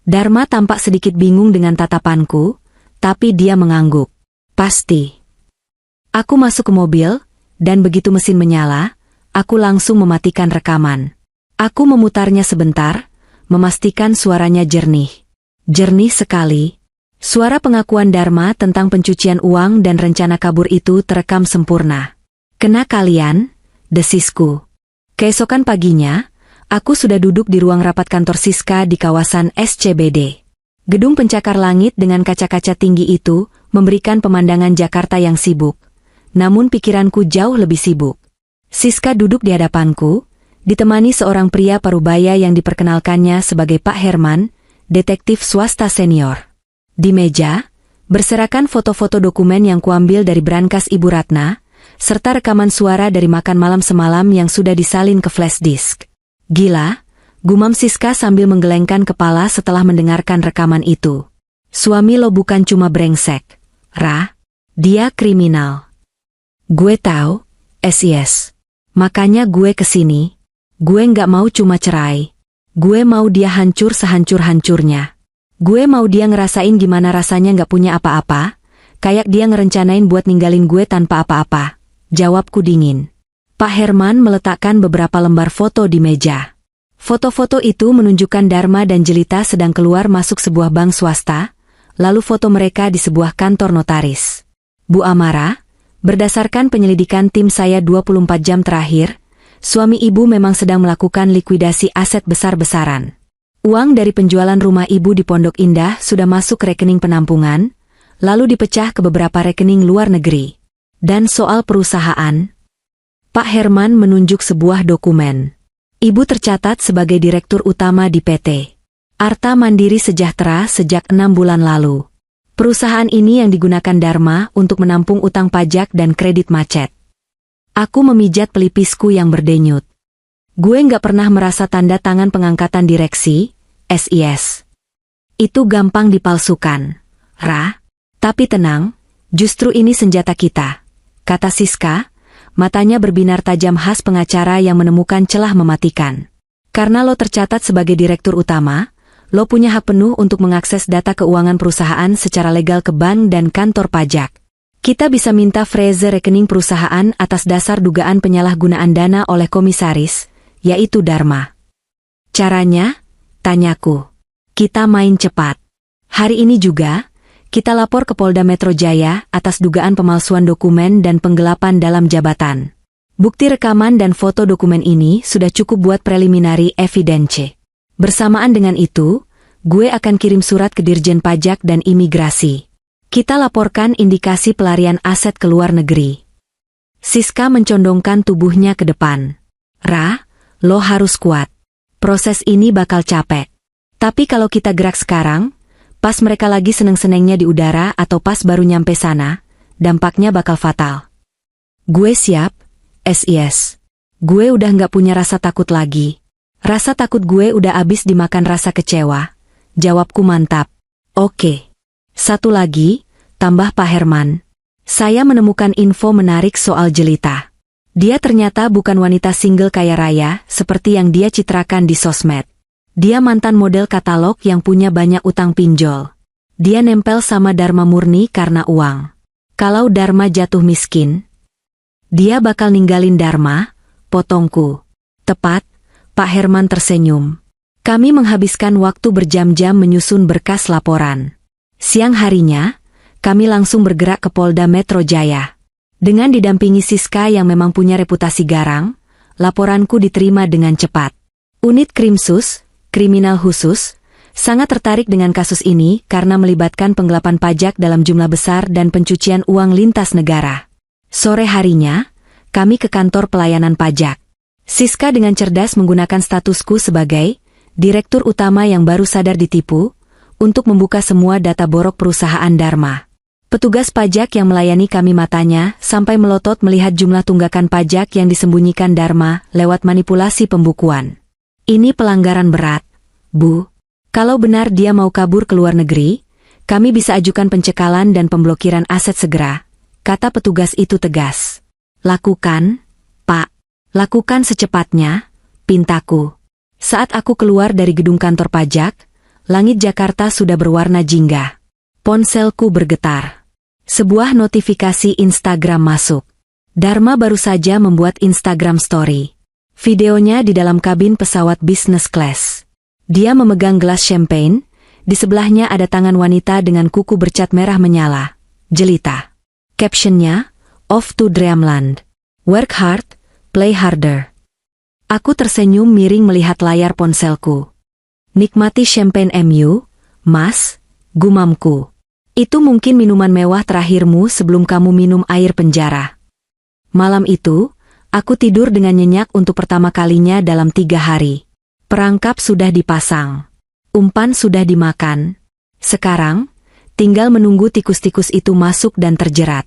Dharma tampak sedikit bingung dengan tatapanku, tapi dia mengangguk. Pasti. Aku masuk ke mobil, dan begitu mesin menyala, aku langsung mematikan rekaman. Aku memutarnya sebentar, memastikan suaranya jernih. Jernih sekali. Suara pengakuan Dharma tentang pencucian uang dan rencana kabur itu terekam sempurna. Kena kalian, desisku. Keesokan paginya, aku sudah duduk di ruang rapat kantor Siska di kawasan SCBD. Gedung pencakar langit dengan kaca-kaca tinggi itu memberikan pemandangan Jakarta yang sibuk. Namun pikiranku jauh lebih sibuk. Siska duduk di hadapanku, ditemani seorang pria parubaya yang diperkenalkannya sebagai Pak Herman, detektif swasta senior. Di meja, berserakan foto-foto dokumen yang kuambil dari brankas Ibu Ratna, serta rekaman suara dari makan malam semalam yang sudah disalin ke flash disk. Gila, gumam Siska sambil menggelengkan kepala setelah mendengarkan rekaman itu. Suami lo bukan cuma brengsek, Ra. Dia kriminal. Gue tahu, SIS. Makanya gue kesini. Gue nggak mau cuma cerai. Gue mau dia hancur sehancur-hancurnya. Gue mau dia ngerasain gimana rasanya nggak punya apa-apa, kayak dia ngerencanain buat ninggalin gue tanpa apa-apa. Jawabku dingin. Pak Herman meletakkan beberapa lembar foto di meja. Foto-foto itu menunjukkan Dharma dan Jelita sedang keluar masuk sebuah bank swasta, lalu foto mereka di sebuah kantor notaris. Bu Amara, berdasarkan penyelidikan tim saya 24 jam terakhir, suami ibu memang sedang melakukan likuidasi aset besar-besaran. Uang dari penjualan rumah ibu di Pondok Indah sudah masuk ke rekening penampungan, lalu dipecah ke beberapa rekening luar negeri. Dan soal perusahaan, Pak Herman menunjuk sebuah dokumen. Ibu tercatat sebagai direktur utama di PT Arta Mandiri Sejahtera sejak 6 bulan lalu. Perusahaan ini yang digunakan Dharma untuk menampung utang pajak dan kredit macet. Aku memijat pelipisku yang berdenyut. Gue nggak pernah merasa tanda tangan pengangkatan direksi, SIS. Itu gampang dipalsukan, Ra. Tapi tenang, justru ini senjata kita, kata Siska, matanya berbinar tajam khas pengacara yang menemukan celah mematikan. Karena lo tercatat sebagai direktur utama, lo punya hak penuh untuk mengakses data keuangan perusahaan secara legal ke bank dan kantor pajak. Kita bisa minta freeze rekening perusahaan atas dasar dugaan penyalahgunaan dana oleh komisaris, yaitu Dharma. Caranya? Tanyaku. Kita main cepat. Hari ini juga, kita lapor ke Polda Metro Jaya atas dugaan pemalsuan dokumen dan penggelapan dalam jabatan. Bukti rekaman dan foto dokumen ini sudah cukup buat preliminary evidence. Bersamaan dengan itu, Gue akan kirim surat ke Dirjen Pajak dan Imigrasi. Kita laporkan indikasi pelarian aset ke luar negeri. Siska mencondongkan tubuhnya ke depan. Ra, lo harus kuat. Proses ini bakal capek. Tapi kalau kita gerak sekarang, pas mereka lagi seneng-senengnya di udara atau pas baru nyampe sana, dampaknya bakal fatal. Gue siap, SIS. Gue udah nggak punya rasa takut lagi. Rasa takut gue udah abis dimakan rasa kecewa. Jawabku mantap. Oke. Satu lagi, tambah Pak Herman. Saya menemukan info menarik soal Jelita. Dia ternyata bukan wanita single kaya raya seperti yang dia citrakan di sosmed. Dia mantan model katalog yang punya banyak utang pinjol. Dia nempel sama Dharma murni karena uang. Kalau Dharma jatuh miskin, dia bakal ninggalin Dharma, potongku. Tepat, Pak Herman tersenyum. Kami menghabiskan waktu berjam-jam menyusun berkas laporan. Siang harinya, kami langsung bergerak ke Polda Metro Jaya. Dengan didampingi Siska yang memang punya reputasi garang, laporanku diterima dengan cepat. Unit Krimsus, Kriminal Khusus, sangat tertarik dengan kasus ini karena melibatkan penggelapan pajak dalam jumlah besar dan pencucian uang lintas negara. Sore harinya, kami ke kantor pelayanan pajak. Siska dengan cerdas menggunakan statusku sebagai direktur utama yang baru sadar ditipu, untuk membuka semua data borok perusahaan Dharma. Petugas pajak yang melayani kami matanya sampai melotot melihat jumlah tunggakan pajak yang disembunyikan Dharma lewat manipulasi pembukuan. Ini pelanggaran berat, Bu. Kalau benar dia mau kabur ke luar negeri, kami bisa ajukan pencekalan dan pemblokiran aset segera, kata petugas itu tegas. Lakukan, Pak. Lakukan secepatnya, pintaku. Saat aku keluar dari gedung kantor pajak, langit Jakarta sudah berwarna jingga. Ponselku bergetar. Sebuah notifikasi Instagram masuk. Dharma baru saja membuat Instagram story. Videonya di dalam kabin pesawat business class. Dia memegang gelas champagne, di sebelahnya ada tangan wanita dengan kuku bercat merah menyala. Jelita. Captionnya, Off to Dreamland. Work hard, play harder. Aku tersenyum miring melihat layar ponselku. Nikmati champagne MU, Mas, gumamku. Itu mungkin minuman mewah terakhirmu sebelum kamu minum air penjara. Malam itu, aku tidur dengan nyenyak untuk pertama kalinya dalam 3 hari. Perangkap sudah dipasang. Umpan sudah dimakan. Sekarang, tinggal menunggu tikus-tikus itu masuk dan terjerat.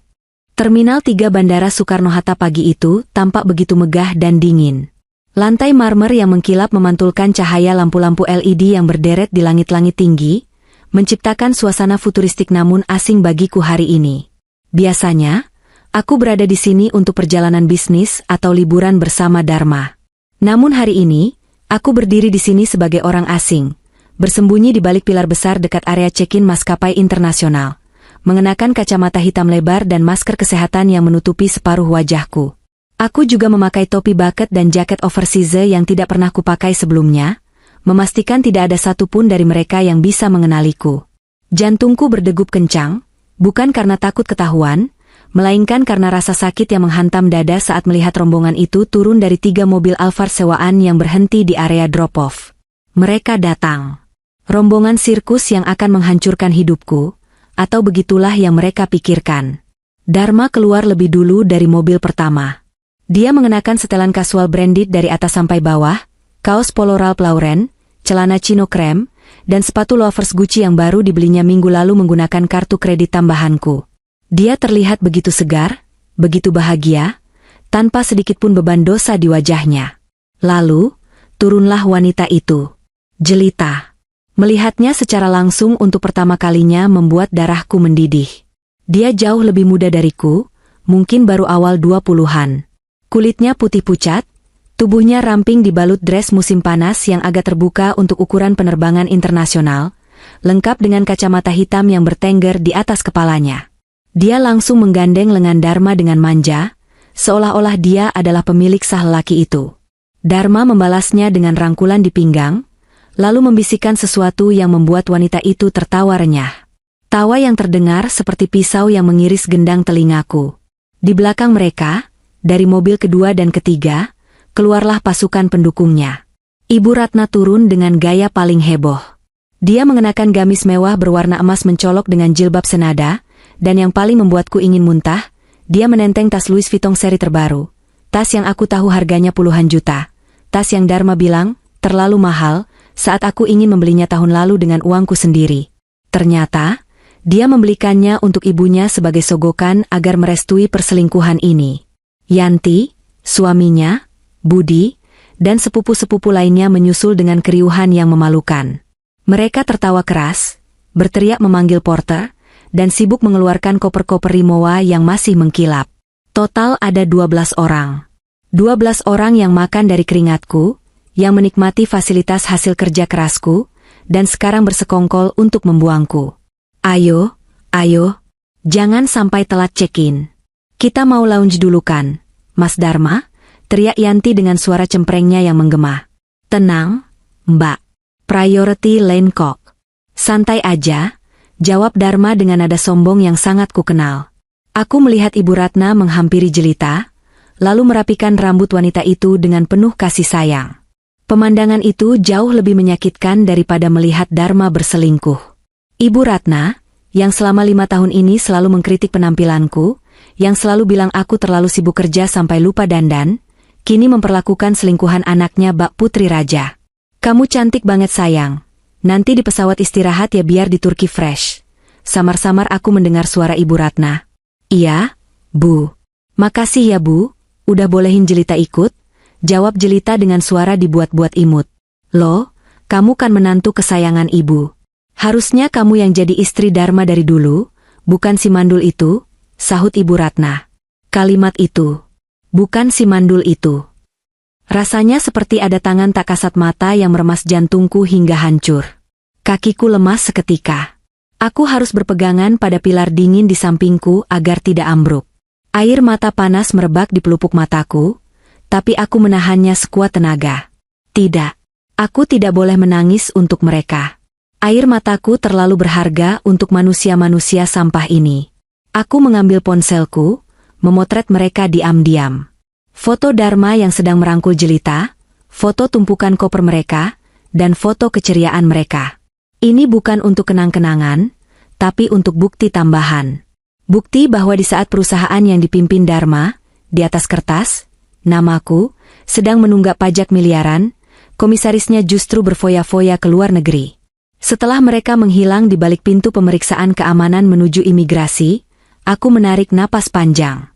Terminal 3 Bandara Soekarno-Hatta pagi itu tampak begitu megah dan dingin. Lantai marmer yang mengkilap memantulkan cahaya lampu-lampu LED yang berderet di langit-langit tinggi, menciptakan suasana futuristik namun asing bagiku hari ini. Biasanya, aku berada di sini untuk perjalanan bisnis atau liburan bersama Dharma. Namun hari ini, aku berdiri di sini sebagai orang asing, bersembunyi di balik pilar besar dekat area check-in maskapai internasional. Mengenakan kacamata hitam lebar dan masker kesehatan yang menutupi separuh wajahku. Aku juga memakai topi bucket dan jaket oversize yang tidak pernah kupakai sebelumnya, memastikan tidak ada satupun dari mereka yang bisa mengenaliku. Jantungku berdegup kencang, bukan karena takut ketahuan, melainkan karena rasa sakit yang menghantam dada saat melihat rombongan itu turun dari 3 mobil Alphard sewaan yang berhenti di area drop-off. Mereka datang. Rombongan sirkus yang akan menghancurkan hidupku, atau begitulah yang mereka pikirkan. Dharma keluar lebih dulu dari mobil pertama. Dia mengenakan setelan kasual branded dari atas sampai bawah, kaos polo Ralph Lauren, celana chino krem, dan sepatu loafers Gucci yang baru dibelinya minggu lalu menggunakan kartu kredit tambahanku. Dia terlihat begitu segar, begitu bahagia, tanpa sedikit pun beban dosa di wajahnya. Lalu, turunlah wanita itu. Jelita. Melihatnya secara langsung untuk pertama kalinya membuat darahku mendidih. Dia jauh lebih muda dariku, mungkin baru awal 20-an. Kulitnya putih pucat, tubuhnya ramping dibalut dress musim panas yang agak terbuka untuk ukuran penerbangan internasional, lengkap dengan kacamata hitam yang bertengger di atas kepalanya. Dia langsung menggandeng lengan Dharma dengan manja, seolah-olah dia adalah pemilik sah lelaki itu. Dharma membalasnya dengan rangkulan di pinggang, lalu membisikkan sesuatu yang membuat wanita itu tertawa renyah. Tawa yang terdengar seperti pisau yang mengiris gendang telingaku. Di belakang mereka, dari mobil kedua dan ketiga, keluarlah pasukan pendukungnya. Ibu Ratna turun dengan gaya paling heboh. Dia mengenakan gamis mewah berwarna emas mencolok dengan jilbab senada, dan yang paling membuatku ingin muntah, dia menenteng tas Louis Vuitton seri terbaru. Tas yang aku tahu harganya puluhan juta. Tas yang Dharma bilang, terlalu mahal, saat aku ingin membelinya tahun lalu dengan uangku sendiri. Ternyata, dia membelikannya untuk ibunya sebagai sogokan agar merestui perselingkuhan ini. Yanti, suaminya, Budi, dan sepupu-sepupu lainnya menyusul dengan keriuhan yang memalukan. Mereka tertawa keras, berteriak memanggil porter, dan sibuk mengeluarkan koper-koper Rimowa yang masih mengkilap. Total ada 12 orang. 12 orang yang makan dari keringatku, yang menikmati fasilitas hasil kerja kerasku, dan sekarang bersekongkol untuk membuangku. Ayo, jangan sampai telat check-in. Kita mau lounge dulu kan, Mas Dharma? Teriak Yanti dengan suara cemprengnya yang menggema. Tenang, Mbak. Priority lane kok. Santai aja, jawab Dharma dengan nada sombong yang sangat kukenal. Aku melihat Ibu Ratna menghampiri Jelita, lalu merapikan rambut wanita itu dengan penuh kasih sayang. Pemandangan itu jauh lebih menyakitkan daripada melihat Dharma berselingkuh. Ibu Ratna, yang selama 5 tahun ini selalu mengkritik penampilanku, yang selalu bilang aku terlalu sibuk kerja sampai lupa dandan, kini memperlakukan selingkuhan anaknya Bak Putri Raja. Kamu cantik banget sayang. Nanti di pesawat istirahat ya biar di Turki fresh. Samar-samar aku mendengar suara Ibu Ratna. Iya, Bu. Makasih ya Bu, udah bolehin Jelita ikut, jawab Jelita dengan suara dibuat-buat imut. Loh, kamu kan menantu kesayangan Ibu. Harusnya kamu yang jadi istri Dharma dari dulu, bukan si mandul itu, sahut Ibu Ratna. Kalimat itu, bukan si mandul itu. Rasanya seperti ada tangan tak kasat mata yang meremas jantungku hingga hancur. Kakiku lemas seketika. Aku harus berpegangan pada pilar dingin di sampingku agar tidak ambruk. Air mata panas merebak di pelupuk mataku, tapi aku menahannya sekuat tenaga. Tidak, aku tidak boleh menangis untuk mereka. Air mataku terlalu berharga untuk manusia-manusia sampah ini. Aku mengambil ponselku, memotret mereka diam-diam. Foto Dharma yang sedang merangkul Jelita, foto tumpukan koper mereka, dan foto keceriaan mereka. Ini bukan untuk kenang-kenangan, tapi untuk bukti tambahan. Bukti bahwa di saat perusahaan yang dipimpin Dharma, di atas kertas, namaku, sedang menunggak pajak miliaran, komisarisnya justru berfoya-foya ke luar negeri. Setelah mereka menghilang di balik pintu pemeriksaan keamanan menuju imigrasi, aku menarik napas panjang.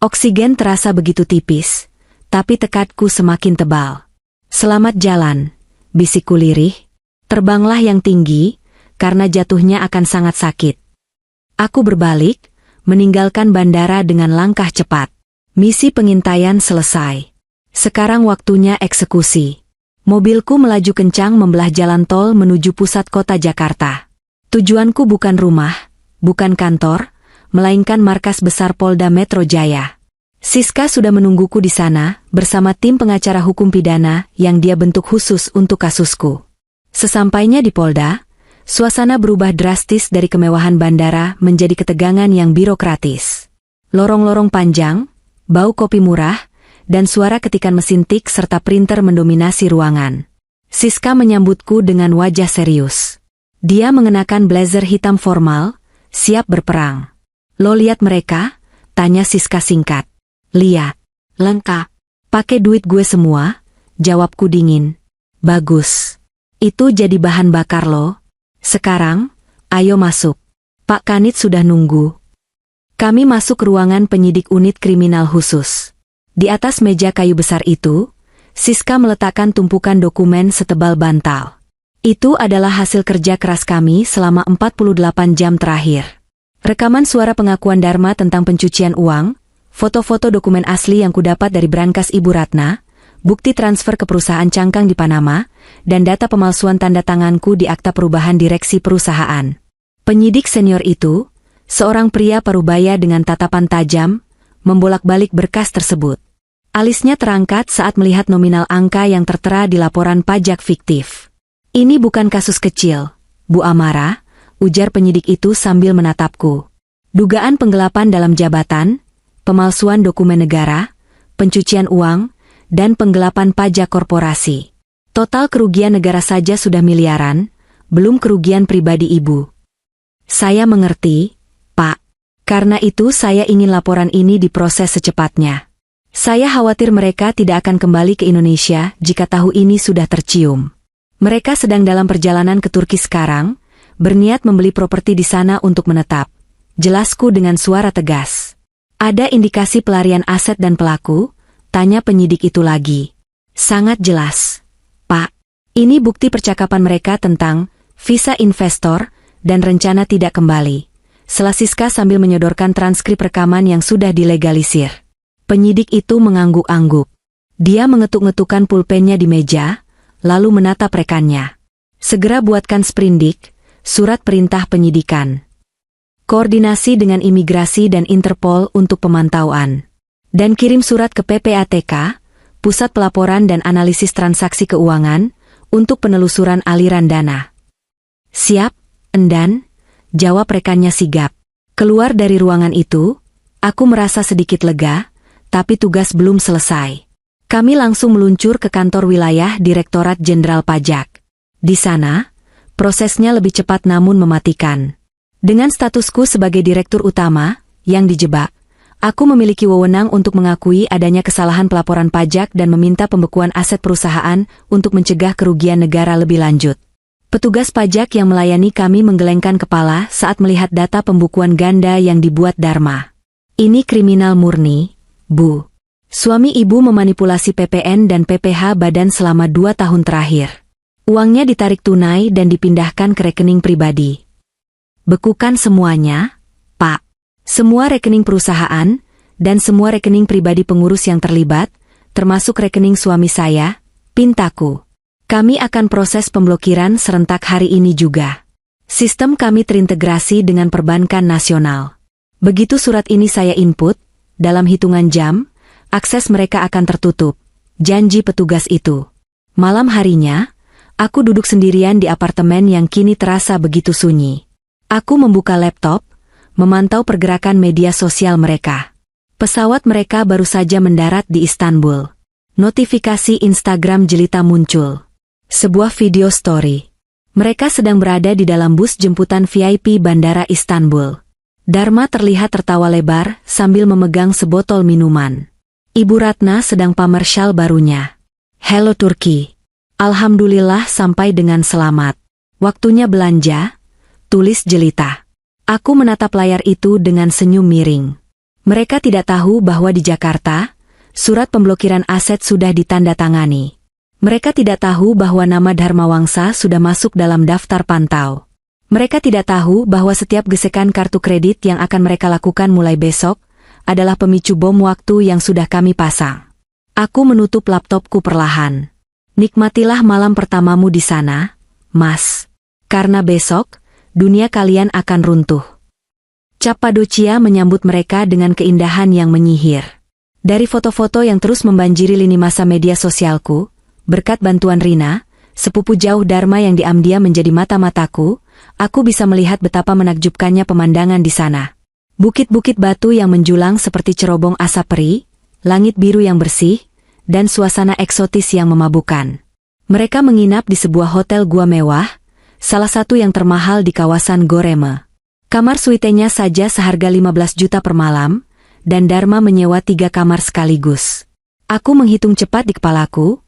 Oksigen terasa begitu tipis, tapi tekadku semakin tebal. Selamat jalan, bisikku lirih. Terbanglah yang tinggi, karena jatuhnya akan sangat sakit. Aku berbalik, meninggalkan bandara dengan langkah cepat. Misi pengintaian selesai. Sekarang waktunya eksekusi. Mobilku melaju kencang membelah jalan tol menuju pusat kota Jakarta. Tujuanku bukan rumah, bukan kantor, melainkan markas besar Polda Metro Jaya. Siska sudah menungguku di sana, bersama tim pengacara hukum pidana yang dia bentuk khusus untuk kasusku. Sesampainya di Polda, suasana berubah drastis dari kemewahan bandara menjadi ketegangan yang birokratis. Lorong-lorong panjang, bau kopi murah, dan suara ketikan mesin tik serta printer mendominasi ruangan. Siska menyambutku dengan wajah serius. Dia mengenakan blazer hitam formal, siap berperang. Lo lihat mereka? Tanya Siska singkat. Lihat. Lengkap. Pakai duit gue semua, jawabku dingin. Bagus. Itu jadi bahan bakar lo. Sekarang, ayo masuk. Pak Kanit sudah nunggu. Kami masuk ruangan penyidik unit kriminal khusus. Di atas meja kayu besar itu, Siska meletakkan tumpukan dokumen setebal bantal. Itu adalah hasil kerja keras kami selama 48 jam terakhir. Rekaman suara pengakuan Dharma tentang pencucian uang, foto-foto dokumen asli yang kudapat dari brankas Ibu Ratna, bukti transfer ke perusahaan cangkang di Panama, dan data pemalsuan tanda tanganku di akta perubahan direksi perusahaan. Penyidik senior itu, seorang pria parubaya dengan tatapan tajam, membolak-balik berkas tersebut. Alisnya terangkat saat melihat nominal angka yang tertera di laporan pajak fiktif. Ini bukan kasus kecil, Bu Amara, ujar penyidik itu sambil menatapku. Dugaan penggelapan dalam jabatan, pemalsuan dokumen negara, pencucian uang, dan penggelapan pajak korporasi. Total kerugian negara saja sudah miliaran, belum kerugian pribadi ibu. Saya mengerti, Pak. Karena itu saya ingin laporan ini diproses secepatnya. Saya khawatir mereka tidak akan kembali ke Indonesia jika tahu ini sudah tercium. Mereka sedang dalam perjalanan ke Turki sekarang, berniat membeli properti di sana untuk menetap. Jelasku dengan suara tegas. Ada indikasi pelarian aset dan pelaku? Tanya penyidik itu lagi. Sangat jelas, Pak. Ini bukti percakapan mereka tentang visa investor dan rencana tidak kembali. Sela Siska sambil menyodorkan transkrip rekaman yang sudah dilegalisir. Penyidik itu mengangguk-angguk. Dia mengetuk-ngetukkan pulpennya di meja, lalu menatap rekannya. Segera buatkan sprindik, surat perintah penyidikan. Koordinasi dengan imigrasi dan Interpol untuk pemantauan. Dan kirim surat ke PPATK, Pusat Pelaporan dan Analisis Transaksi Keuangan, untuk penelusuran aliran dana. Siap, Endan, jawab rekannya sigap. Keluar dari ruangan itu, aku merasa sedikit lega, tapi tugas belum selesai. Kami langsung meluncur ke kantor wilayah Direktorat Jenderal Pajak. Di sana, prosesnya lebih cepat namun mematikan. Dengan statusku sebagai direktur utama, yang dijebak, aku memiliki wewenang untuk mengakui adanya kesalahan pelaporan pajak dan meminta pembekuan aset perusahaan untuk mencegah kerugian negara lebih lanjut. Petugas pajak yang melayani kami menggelengkan kepala saat melihat data pembukuan ganda yang dibuat Dharma. Ini kriminal murni, Bu. Suami ibu memanipulasi PPN dan PPh badan selama 2 tahun terakhir. Uangnya ditarik tunai dan dipindahkan ke rekening pribadi. Bekukan semuanya, Pak. Semua rekening perusahaan, dan semua rekening pribadi pengurus yang terlibat, termasuk rekening suami saya, pintaku. Kami akan proses pemblokiran serentak hari ini juga. Sistem kami terintegrasi dengan perbankan nasional. Begitu surat ini saya input, dalam hitungan jam, akses mereka akan tertutup. Janji petugas itu. Malam harinya, aku duduk sendirian di apartemen yang kini terasa begitu sunyi. Aku membuka laptop, memantau pergerakan media sosial mereka. Pesawat mereka baru saja mendarat di Istanbul. Notifikasi Instagram jelita muncul. Sebuah video story. Mereka sedang berada di dalam bus jemputan VIP Bandara Istanbul. Dharma terlihat tertawa lebar sambil memegang sebotol minuman. Ibu Ratna sedang pamer syal barunya. Hello Turki. Alhamdulillah sampai dengan selamat. Waktunya belanja, tulis jelita. Aku menatap layar itu dengan senyum miring. Mereka tidak tahu bahwa di Jakarta, surat pemblokiran aset sudah ditandatangani. Mereka tidak tahu bahwa nama Dharma Wangsa sudah masuk dalam daftar pantau. Mereka tidak tahu bahwa setiap gesekan kartu kredit yang akan mereka lakukan mulai besok, adalah pemicu bom waktu yang sudah kami pasang. Aku menutup laptopku perlahan. Nikmatilah malam pertamamu di sana, Mas. Karena besok, dunia kalian akan runtuh. Cappadocia menyambut mereka dengan keindahan yang menyihir. Dari foto-foto yang terus membanjiri lini masa media sosialku, berkat bantuan Rina, sepupu jauh Dharma yang diam-diam menjadi mata-mataku, aku bisa melihat betapa menakjubkannya pemandangan di sana. Bukit-bukit batu yang menjulang seperti cerobong asap peri, langit biru yang bersih, dan suasana eksotis yang memabukkan. Mereka menginap di sebuah hotel gua mewah, salah satu yang termahal di kawasan Goreme. Kamar suitenya saja seharga 15 juta per malam, dan Dharma menyewa 3 kamar sekaligus. Aku menghitung cepat di kepalaku,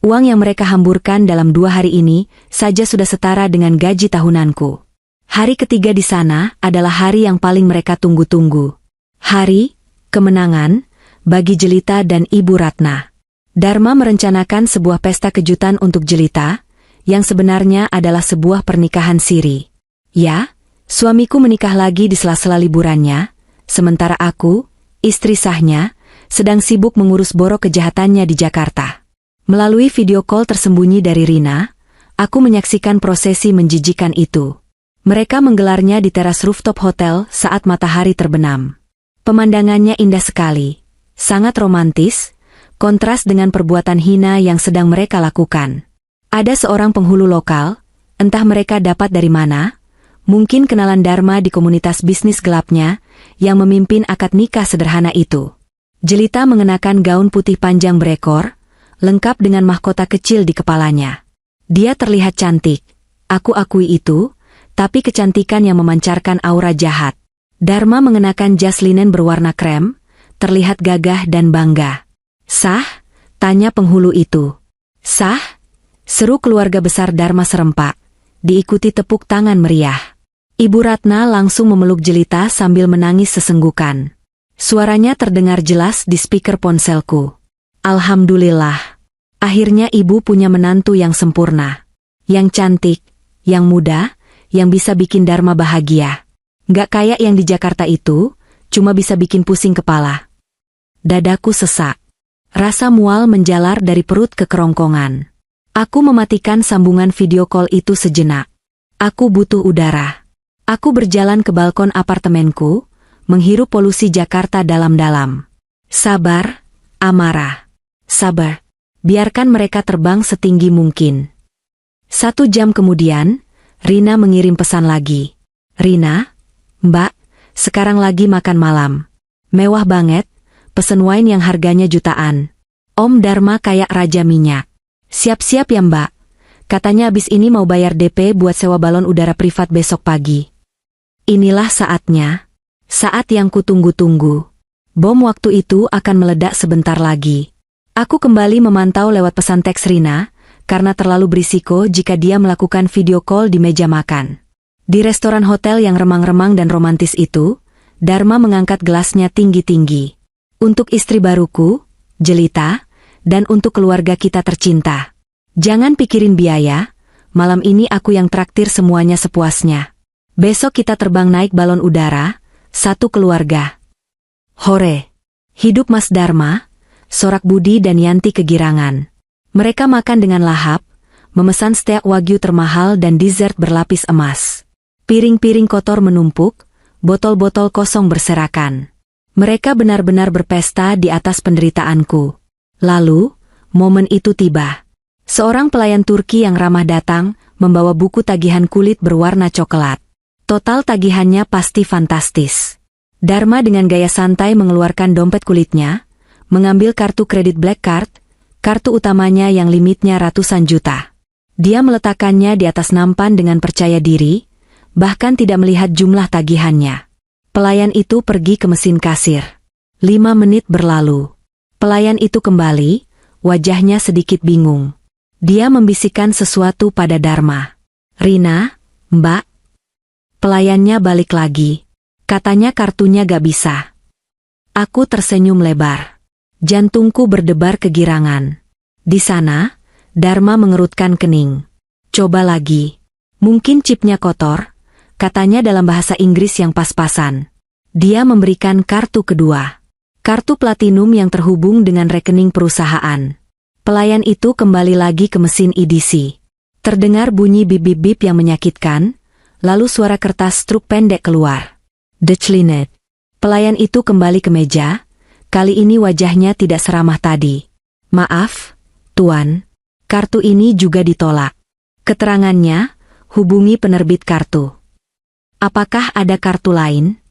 uang yang mereka hamburkan dalam 2 hari ini saja sudah setara dengan gaji tahunanku. Hari ketiga di sana adalah hari yang paling mereka tunggu-tunggu. Hari kemenangan bagi Jelita dan Ibu Ratna. Dharma merencanakan sebuah pesta kejutan untuk Jelita, yang sebenarnya adalah sebuah pernikahan siri. Ya, suamiku menikah lagi di sela-sela liburannya, sementara aku, istri sahnya, sedang sibuk mengurus borok kejahatannya di Jakarta. Melalui video call tersembunyi dari Rina, aku menyaksikan prosesi menjijikan itu. Mereka menggelarnya di teras rooftop hotel saat matahari terbenam. Pemandangannya indah sekali, sangat romantis, kontras dengan perbuatan hina yang sedang mereka lakukan. Ada seorang penghulu lokal, entah mereka dapat dari mana, mungkin kenalan Dharma di komunitas bisnis gelapnya, yang memimpin akad nikah sederhana itu. Jelita mengenakan gaun putih panjang berekor, lengkap dengan mahkota kecil di kepalanya. Dia terlihat cantik, Aku akui itu, tapi kecantikan yang memancarkan aura jahat. Dharma mengenakan jas linen berwarna krem, terlihat gagah dan bangga. "Sah?" tanya penghulu itu. "Sah?" seru keluarga besar Dharma serempak, diikuti tepuk tangan meriah. Ibu Ratna langsung memeluk Jelita sambil menangis sesenggukan. Suaranya terdengar jelas di speaker ponselku. "Alhamdulillah. Akhirnya ibu punya menantu yang sempurna. Yang cantik, yang muda, yang bisa bikin Dharma bahagia. Nggak kayak yang di Jakarta itu, cuma bisa bikin pusing kepala." Dadaku sesak. Rasa mual menjalar dari perut ke kerongkongan. Aku mematikan sambungan video call itu sejenak. Aku butuh udara. Aku berjalan ke balkon apartemenku, menghirup polusi Jakarta dalam-dalam. Sabar, Amara. Sabar. Biarkan mereka terbang setinggi mungkin. 1 jam kemudian, Rina mengirim pesan lagi. "Rina, Mbak, sekarang lagi makan malam. Mewah banget, pesen wine yang harganya jutaan. Om Dharma kayak raja minyak. Siap-siap ya Mbak. Katanya abis ini mau bayar DP buat sewa balon udara privat besok pagi." Inilah saatnya. Saat yang kutunggu-tunggu. Bom waktu itu akan meledak sebentar lagi. Aku kembali memantau lewat pesan teks Rina, karena terlalu berisiko jika dia melakukan video call di meja makan. Di restoran hotel yang remang-remang dan romantis itu, Dharma mengangkat gelasnya tinggi-tinggi. "Untuk istri baruku, Jelita, dan untuk keluarga kita tercinta. Jangan pikirin biaya, malam ini aku yang traktir semuanya sepuasnya. Besok kita terbang naik balon udara, satu keluarga." "Hore! Hidup Mas Dharma," sorak Budi dan Yanti kegirangan. Mereka makan dengan lahap, memesan steak wagyu termahal dan dessert berlapis emas. Piring-piring kotor menumpuk, botol-botol kosong berserakan. Mereka benar-benar berpesta di atas penderitaanku. Lalu, momen itu tiba. Seorang pelayan Turki yang ramah datang, membawa buku tagihan kulit berwarna coklat. Total tagihannya pasti fantastis. Dharma dengan gaya santai mengeluarkan dompet kulitnya, mengambil kartu kredit Black Card, kartu utamanya yang limitnya ratusan juta. Dia meletakkannya di atas nampan dengan percaya diri, bahkan tidak melihat jumlah tagihannya. Pelayan itu pergi ke mesin kasir. 5 menit berlalu. Pelayan itu kembali, wajahnya sedikit bingung. Dia membisikkan sesuatu pada Dharma. "Rina, Mbak." Pelayannya balik lagi. Katanya kartunya gak bisa. Aku tersenyum lebar. Jantungku berdebar kegirangan. Di sana, Dharma mengerutkan kening. "Coba lagi. Mungkin chipnya kotor," katanya dalam bahasa Inggris yang pas-pasan. Dia memberikan kartu kedua. Kartu platinum yang terhubung dengan rekening perusahaan. Pelayan itu kembali lagi ke mesin EDC. Terdengar bunyi bip-bip-bip yang menyakitkan, lalu suara kertas struk pendek keluar. "Declinet." Pelayan itu kembali ke meja, kali ini wajahnya tidak seramah tadi. "Maaf, Tuan, kartu ini juga ditolak." Keterangannya, hubungi penerbit kartu. "Apakah ada kartu lain?"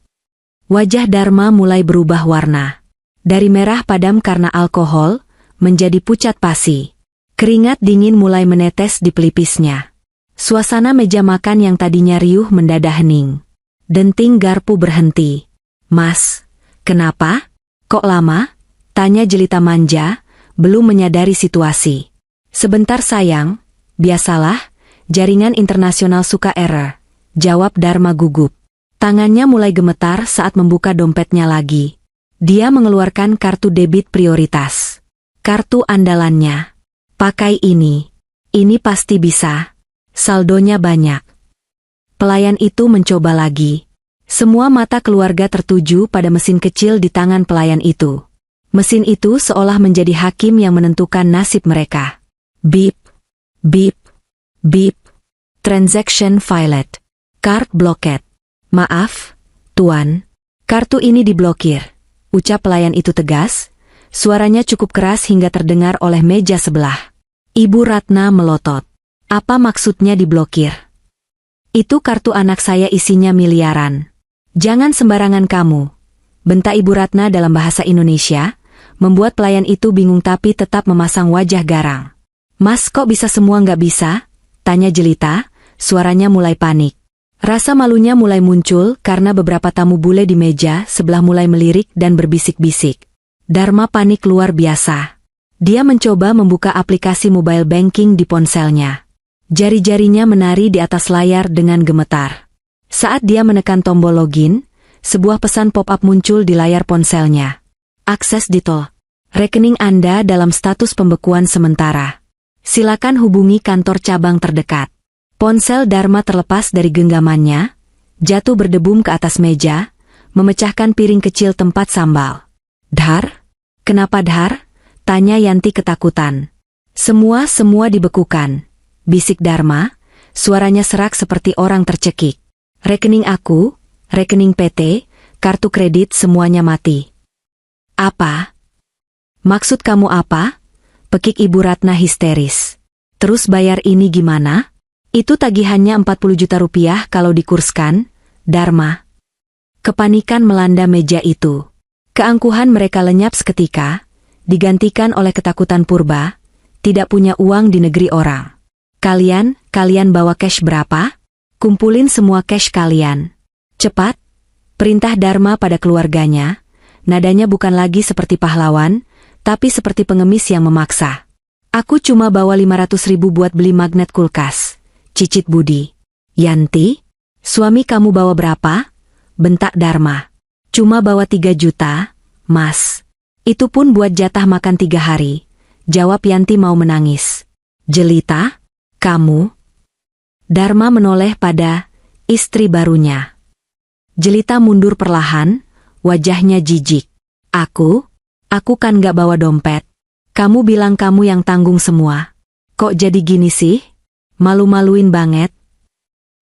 Wajah Dharma mulai berubah warna. Dari merah padam karena alkohol, menjadi pucat pasi. Keringat dingin mulai menetes di pelipisnya. Suasana meja makan yang tadinya riuh mendadak hening. Denting garpu berhenti. "Mas, kenapa? Kok lama?" tanya Jelita manja, belum menyadari situasi. "Sebentar sayang, biasalah, jaringan internasional suka error," jawab Dharma gugup. Tangannya mulai gemetar saat membuka dompetnya lagi. Dia mengeluarkan kartu debit prioritas. Kartu andalannya. "Pakai ini. Ini pasti bisa. Saldonya banyak." Pelayan itu mencoba lagi. Semua mata keluarga tertuju pada mesin kecil di tangan pelayan itu. Mesin itu seolah menjadi hakim yang menentukan nasib mereka. Bip, bip, bip. Transaction failed. Card blocked. "Maaf, Tuan. Kartu ini diblokir," ucap pelayan itu tegas. Suaranya cukup keras hingga terdengar oleh meja sebelah. Ibu Ratna melotot. "Apa maksudnya diblokir?" "Itu kartu anak saya isinya miliaran. Jangan sembarangan kamu," bentak Ibu Ratna dalam bahasa Indonesia, membuat pelayan itu bingung tapi tetap memasang wajah garang. "Mas kok bisa semua nggak bisa?" tanya Jelita, suaranya mulai panik. Rasa malunya mulai muncul karena beberapa tamu bule di meja sebelah mulai melirik dan berbisik-bisik. Dharma panik luar biasa. Dia mencoba membuka aplikasi mobile banking di ponselnya. Jari-jarinya menari di atas layar dengan gemetar. Saat dia menekan tombol login, sebuah pesan pop-up muncul di layar ponselnya. Akses detail. Rekening Anda dalam status pembekuan sementara. Silakan hubungi kantor cabang terdekat. Ponsel Dharma terlepas dari genggamannya, jatuh berdebum ke atas meja, memecahkan piring kecil tempat sambal. Dhar? Kenapa Dhar? Tanya Yanti ketakutan. Semua dibekukan. Bisik Dharma, suaranya serak seperti orang tercekik. Rekening aku, rekening PT, kartu kredit semuanya mati. Apa? Maksud kamu apa? Pekik Ibu Ratna histeris. Terus bayar ini gimana? Itu tagihannya 40 juta rupiah kalau dikurskan, Dharma. Kepanikan melanda meja itu. Keangkuhan mereka lenyap seketika, digantikan oleh ketakutan purba, tidak punya uang di negeri orang. Kalian bawa cash berapa? Kumpulin semua cash kalian. Cepat, perintah Dharma pada keluarganya, nadanya bukan lagi seperti pahlawan, tapi seperti pengemis yang memaksa. Aku cuma bawa 500 ribu buat beli magnet kulkas, cicit Budi. Yanti, suami kamu bawa berapa? Bentak Dharma. Cuma bawa 3 juta, Mas. Itu pun buat jatah makan 3 hari. Jawab Yanti mau menangis. Jelita, kamu? Dharma menoleh pada istri barunya. Jelita mundur perlahan, wajahnya jijik. Aku kan gak bawa dompet. Kamu bilang kamu yang tanggung semua. Kok jadi gini sih? Malu-maluin banget.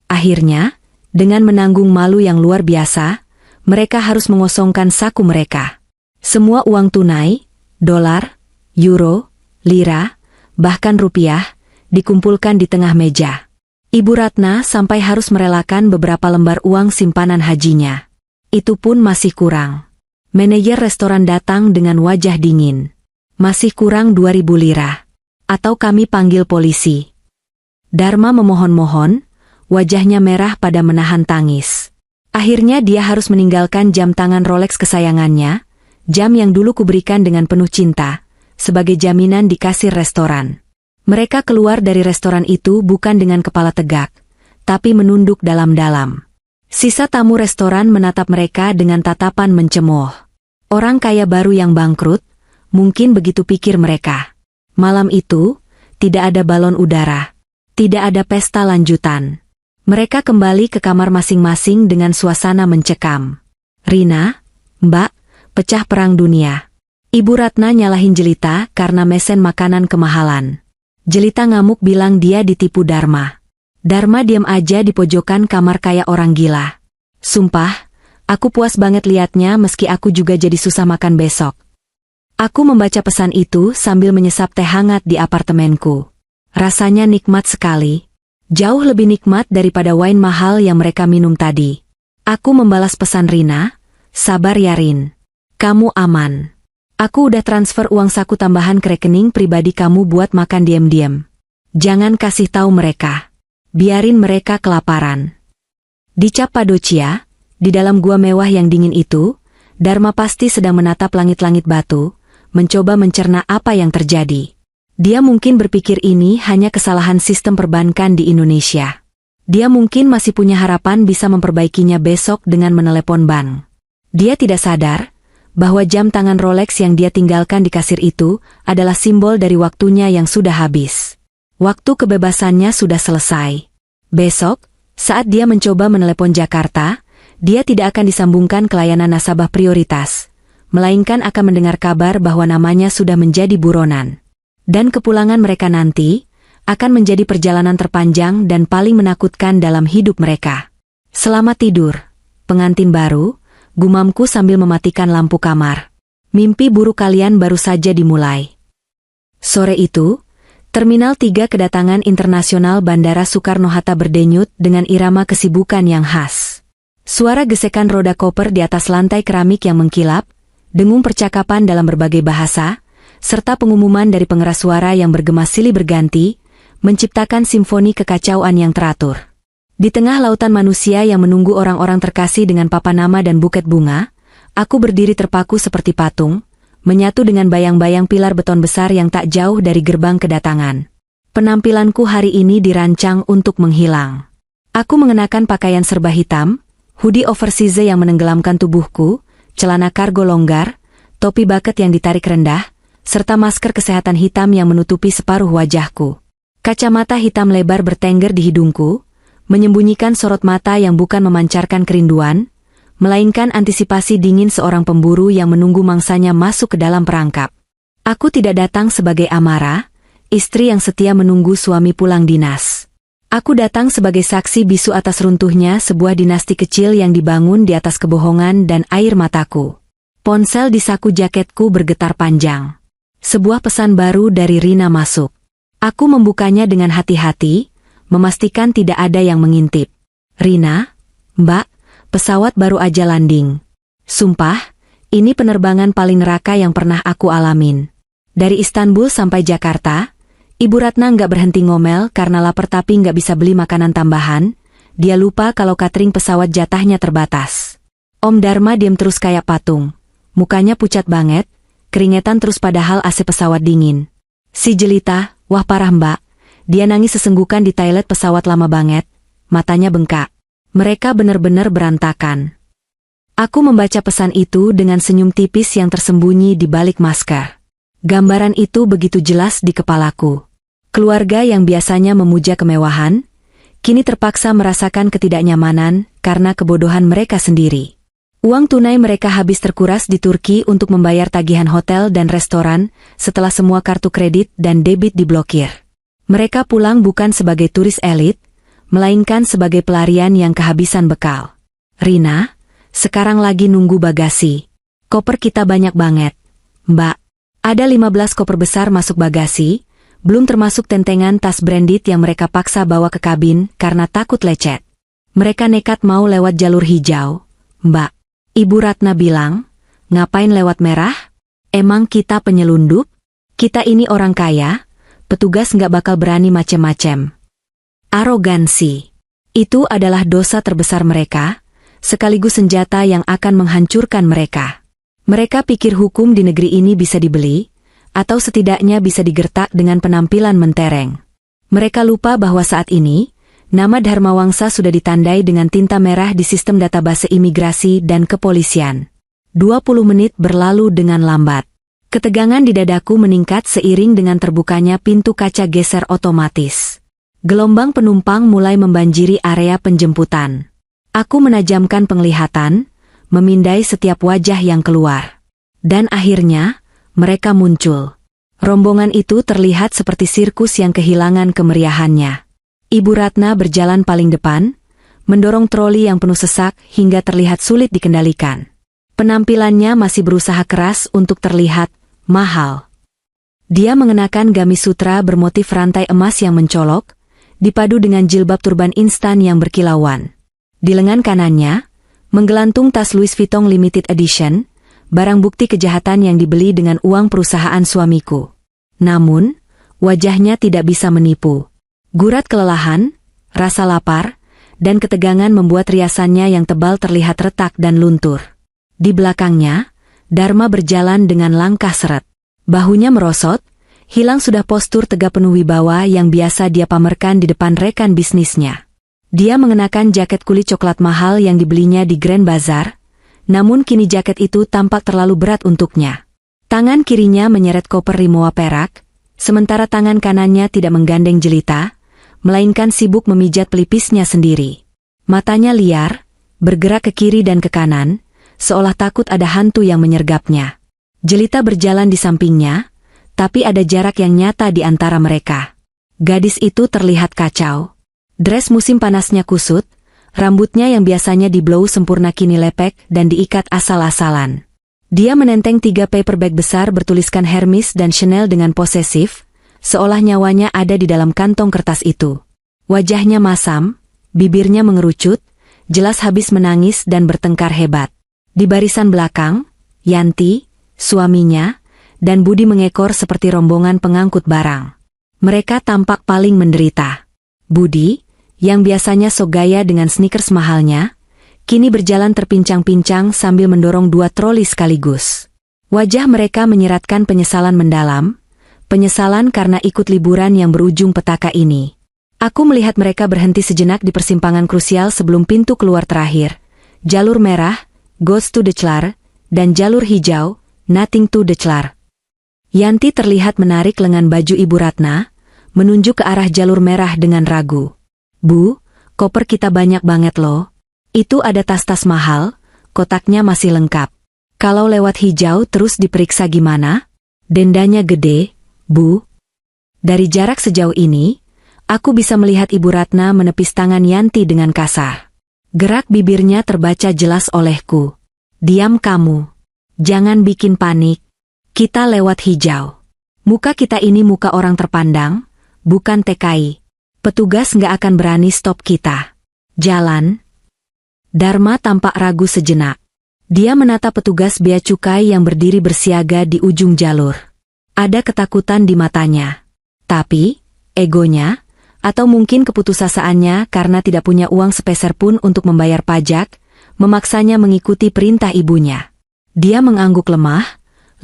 Akhirnya, dengan menanggung malu yang luar biasa, mereka harus mengosongkan saku mereka. Semua uang tunai, dolar, euro, lira, bahkan rupiah, dikumpulkan di tengah meja. Ibu Ratna sampai harus merelakan beberapa lembar uang simpanan hajinya. Itu pun masih kurang. Manajer restoran datang dengan wajah dingin. Masih kurang 2.000 lira. Atau kami panggil polisi. Dharma memohon-mohon, wajahnya merah pada menahan tangis. Akhirnya dia harus meninggalkan jam tangan Rolex kesayangannya, jam yang dulu kuberikan dengan penuh cinta, sebagai jaminan di kasir restoran. Mereka keluar dari restoran itu bukan dengan kepala tegak, tapi menunduk dalam-dalam. Sisa tamu restoran menatap mereka dengan tatapan mencemooh. Orang kaya baru yang bangkrut, mungkin begitu pikir mereka. Malam itu, tidak ada balon udara. Tidak ada pesta lanjutan. Mereka kembali ke kamar masing-masing dengan suasana mencekam. Rina, Mbak, pecah perang dunia. Ibu Ratna nyalahin Jelita karena mesen makanan kemahalan. Jelita ngamuk bilang dia ditipu Dharma. Dharma diam aja di pojokan kamar kayak orang gila. Sumpah, aku puas banget liatnya meski aku juga jadi susah makan besok. Aku membaca pesan itu sambil menyesap teh hangat di apartemenku. Rasanya nikmat sekali. Jauh lebih nikmat daripada wine mahal yang mereka minum tadi. Aku membalas pesan Rina, sabar ya Rin. Kamu aman. Aku udah transfer uang saku tambahan ke rekening pribadi kamu buat makan diam-diam. Jangan kasih tahu mereka. Biarin mereka kelaparan. Di Cappadocia, di dalam gua mewah yang dingin itu, Dharma pasti sedang menatap langit-langit batu, mencoba mencerna apa yang terjadi. Dia mungkin berpikir ini hanya kesalahan sistem perbankan di Indonesia. Dia mungkin masih punya harapan bisa memperbaikinya besok dengan menelepon bank. Dia tidak sadar bahwa jam tangan Rolex yang dia tinggalkan di kasir itu adalah simbol dari waktunya yang sudah habis. Waktu kebebasannya sudah selesai. Besok, saat dia mencoba menelepon Jakarta, dia tidak akan disambungkan ke layanan nasabah prioritas, melainkan akan mendengar kabar bahwa namanya sudah menjadi buronan. Dan kepulangan mereka nanti akan menjadi perjalanan terpanjang dan paling menakutkan dalam hidup mereka. Selamat tidur, pengantin baru, gumamku sambil mematikan lampu kamar. Mimpi buruk kalian baru saja dimulai. Sore itu, Terminal 3 kedatangan internasional Bandara Soekarno-Hatta berdenyut dengan irama kesibukan yang khas. Suara gesekan roda koper di atas lantai keramik yang mengkilap, dengung percakapan dalam berbagai bahasa, serta pengumuman dari pengeras suara yang bergema silih berganti, menciptakan simfoni kekacauan yang teratur. Di tengah lautan manusia yang menunggu orang-orang terkasih dengan papan nama dan buket bunga, aku berdiri terpaku seperti patung, menyatu dengan bayang-bayang pilar beton besar yang tak jauh dari gerbang kedatangan. Penampilanku hari ini dirancang untuk menghilang. Aku mengenakan pakaian serba hitam, hoodie oversize yang menenggelamkan tubuhku, celana kargo longgar, topi bucket yang ditarik rendah, serta masker kesehatan hitam yang menutupi separuh wajahku. Kacamata hitam lebar bertengger di hidungku, menyembunyikan sorot mata yang bukan memancarkan kerinduan, melainkan antisipasi dingin seorang pemburu yang menunggu mangsanya masuk ke dalam perangkap. Aku tidak datang sebagai Amara, istri yang setia menunggu suami pulang dinas. Aku datang sebagai saksi bisu atas runtuhnya sebuah dinasti kecil yang dibangun di atas kebohongan dan air mataku. Ponsel di saku jaketku bergetar panjang. Sebuah pesan baru dari Rina masuk. Aku membukanya dengan hati-hati, memastikan tidak ada yang mengintip. Rina, Mbak, pesawat baru aja landing. Sumpah, ini penerbangan paling neraka yang pernah aku alamin. Dari Istanbul sampai Jakarta, Ibu Ratna nggak berhenti ngomel karena lapar tapi nggak bisa beli makanan tambahan. Dia lupa kalau catering pesawat jatahnya terbatas. Om Dharma diam terus kayak patung. Mukanya pucat banget, keringetan terus padahal AC pesawat dingin. Si jelita, wah parah Mbak. Dia nangis sesenggukan di toilet pesawat lama banget, matanya bengkak. Mereka benar-benar berantakan. Aku membaca pesan itu dengan senyum tipis yang tersembunyi di balik masker. Gambaran itu begitu jelas di kepalaku. Keluarga yang biasanya memuja kemewahan, kini terpaksa merasakan ketidaknyamanan karena kebodohan mereka sendiri. Uang tunai mereka habis terkuras di Turki untuk membayar tagihan hotel dan restoran setelah semua kartu kredit dan debit diblokir. Mereka pulang bukan sebagai turis elit, melainkan sebagai pelarian yang kehabisan bekal. Rina, sekarang lagi nunggu bagasi. Koper kita banyak banget. Mbak, ada 15 koper besar masuk bagasi, belum termasuk tentengan tas branded yang mereka paksa bawa ke kabin karena takut lecet. Mereka nekat mau lewat jalur hijau. Mbak, Ibu Ratna bilang, ngapain lewat merah? Emang kita penyelundup? Kita ini orang kaya, petugas nggak bakal berani macem-macem. Arogansi. Itu adalah dosa terbesar mereka, sekaligus senjata yang akan menghancurkan mereka. Mereka pikir hukum di negeri ini bisa dibeli, atau setidaknya bisa digertak dengan penampilan mentereng. Mereka lupa bahwa saat ini, nama Dharma Wangsa sudah ditandai dengan tinta merah di sistem database imigrasi dan kepolisian. 20 menit berlalu dengan lambat. Ketegangan di dadaku meningkat seiring dengan terbukanya pintu kaca geser otomatis. Gelombang penumpang mulai membanjiri area penjemputan. Aku menajamkan penglihatan, memindai setiap wajah yang keluar. Dan akhirnya, mereka muncul. Rombongan itu terlihat seperti sirkus yang kehilangan kemeriahannya. Ibu Ratna berjalan paling depan, mendorong troli yang penuh sesak hingga terlihat sulit dikendalikan. Penampilannya masih berusaha keras untuk terlihat mahal. Dia mengenakan gamis sutra bermotif rantai emas yang mencolok, dipadu dengan jilbab turban instan yang berkilauan. Di lengan kanannya, menggelantung tas Louis Vuitton Limited Edition, barang bukti kejahatan yang dibeli dengan uang perusahaan suamiku. Namun, wajahnya tidak bisa menipu. Gurat kelelahan, rasa lapar, dan ketegangan membuat riasannya yang tebal terlihat retak dan luntur. Di belakangnya, Dharma berjalan dengan langkah seret. Bahunya merosot, hilang sudah postur tegap penuh wibawa yang biasa dia pamerkan di depan rekan bisnisnya. Dia mengenakan jaket kulit coklat mahal yang dibelinya di Grand Bazaar, namun kini jaket itu tampak terlalu berat untuknya. Tangan kirinya menyeret koper Rimowa perak, sementara tangan kanannya tidak menggandeng jelita, melainkan sibuk memijat pelipisnya sendiri. Matanya liar, bergerak ke kiri dan ke kanan, seolah takut ada hantu yang menyergapnya. Jelita berjalan di sampingnya, tapi ada jarak yang nyata di antara mereka. Gadis itu terlihat kacau. Dres musim panasnya kusut, rambutnya yang biasanya di-blow sempurna kini lepek dan diikat asal-asalan. Dia menenteng 3 paper bag besar bertuliskan Hermes dan Chanel dengan posesif, seolah nyawanya ada di dalam kantong kertas itu. Wajahnya masam, bibirnya mengerucut, jelas habis menangis dan bertengkar hebat. Di barisan belakang, Yanti, suaminya, dan Budi mengekor seperti rombongan pengangkut barang. Mereka tampak paling menderita. Budi, yang biasanya sok gaya dengan sneakers mahalnya, kini berjalan terpincang-pincang sambil mendorong 2 troli sekaligus. Wajah mereka menyeratkan penyesalan mendalam, penyesalan karena ikut liburan yang berujung petaka ini. Aku melihat mereka berhenti sejenak di persimpangan krusial sebelum pintu keluar terakhir. Jalur merah, goes to Declar, dan jalur hijau, nothing to Declar. Yanti terlihat menarik lengan baju Ibu Ratna, menunjuk ke arah jalur merah dengan ragu. Bu, koper kita banyak banget loh. Itu ada tas-tas mahal, kotaknya masih lengkap. Kalau lewat hijau terus diperiksa gimana? Dendanya gede, Bu. Dari jarak sejauh ini, aku bisa melihat Ibu Ratna menepis tangan Yanti dengan kasar. Gerak bibirnya terbaca jelas olehku. Diam kamu. Jangan bikin panik. Kita lewat hijau. Muka kita ini muka orang terpandang, bukan TKI. Petugas nggak akan berani stop kita. Jalan. Dharma tampak ragu sejenak. Dia menatap petugas bea cukai yang berdiri bersiaga di ujung jalur. Ada ketakutan di matanya. Tapi, egonya, atau mungkin keputusasaannya karena tidak punya uang sepeser pun untuk membayar pajak, memaksanya mengikuti perintah ibunya. Dia mengangguk lemah,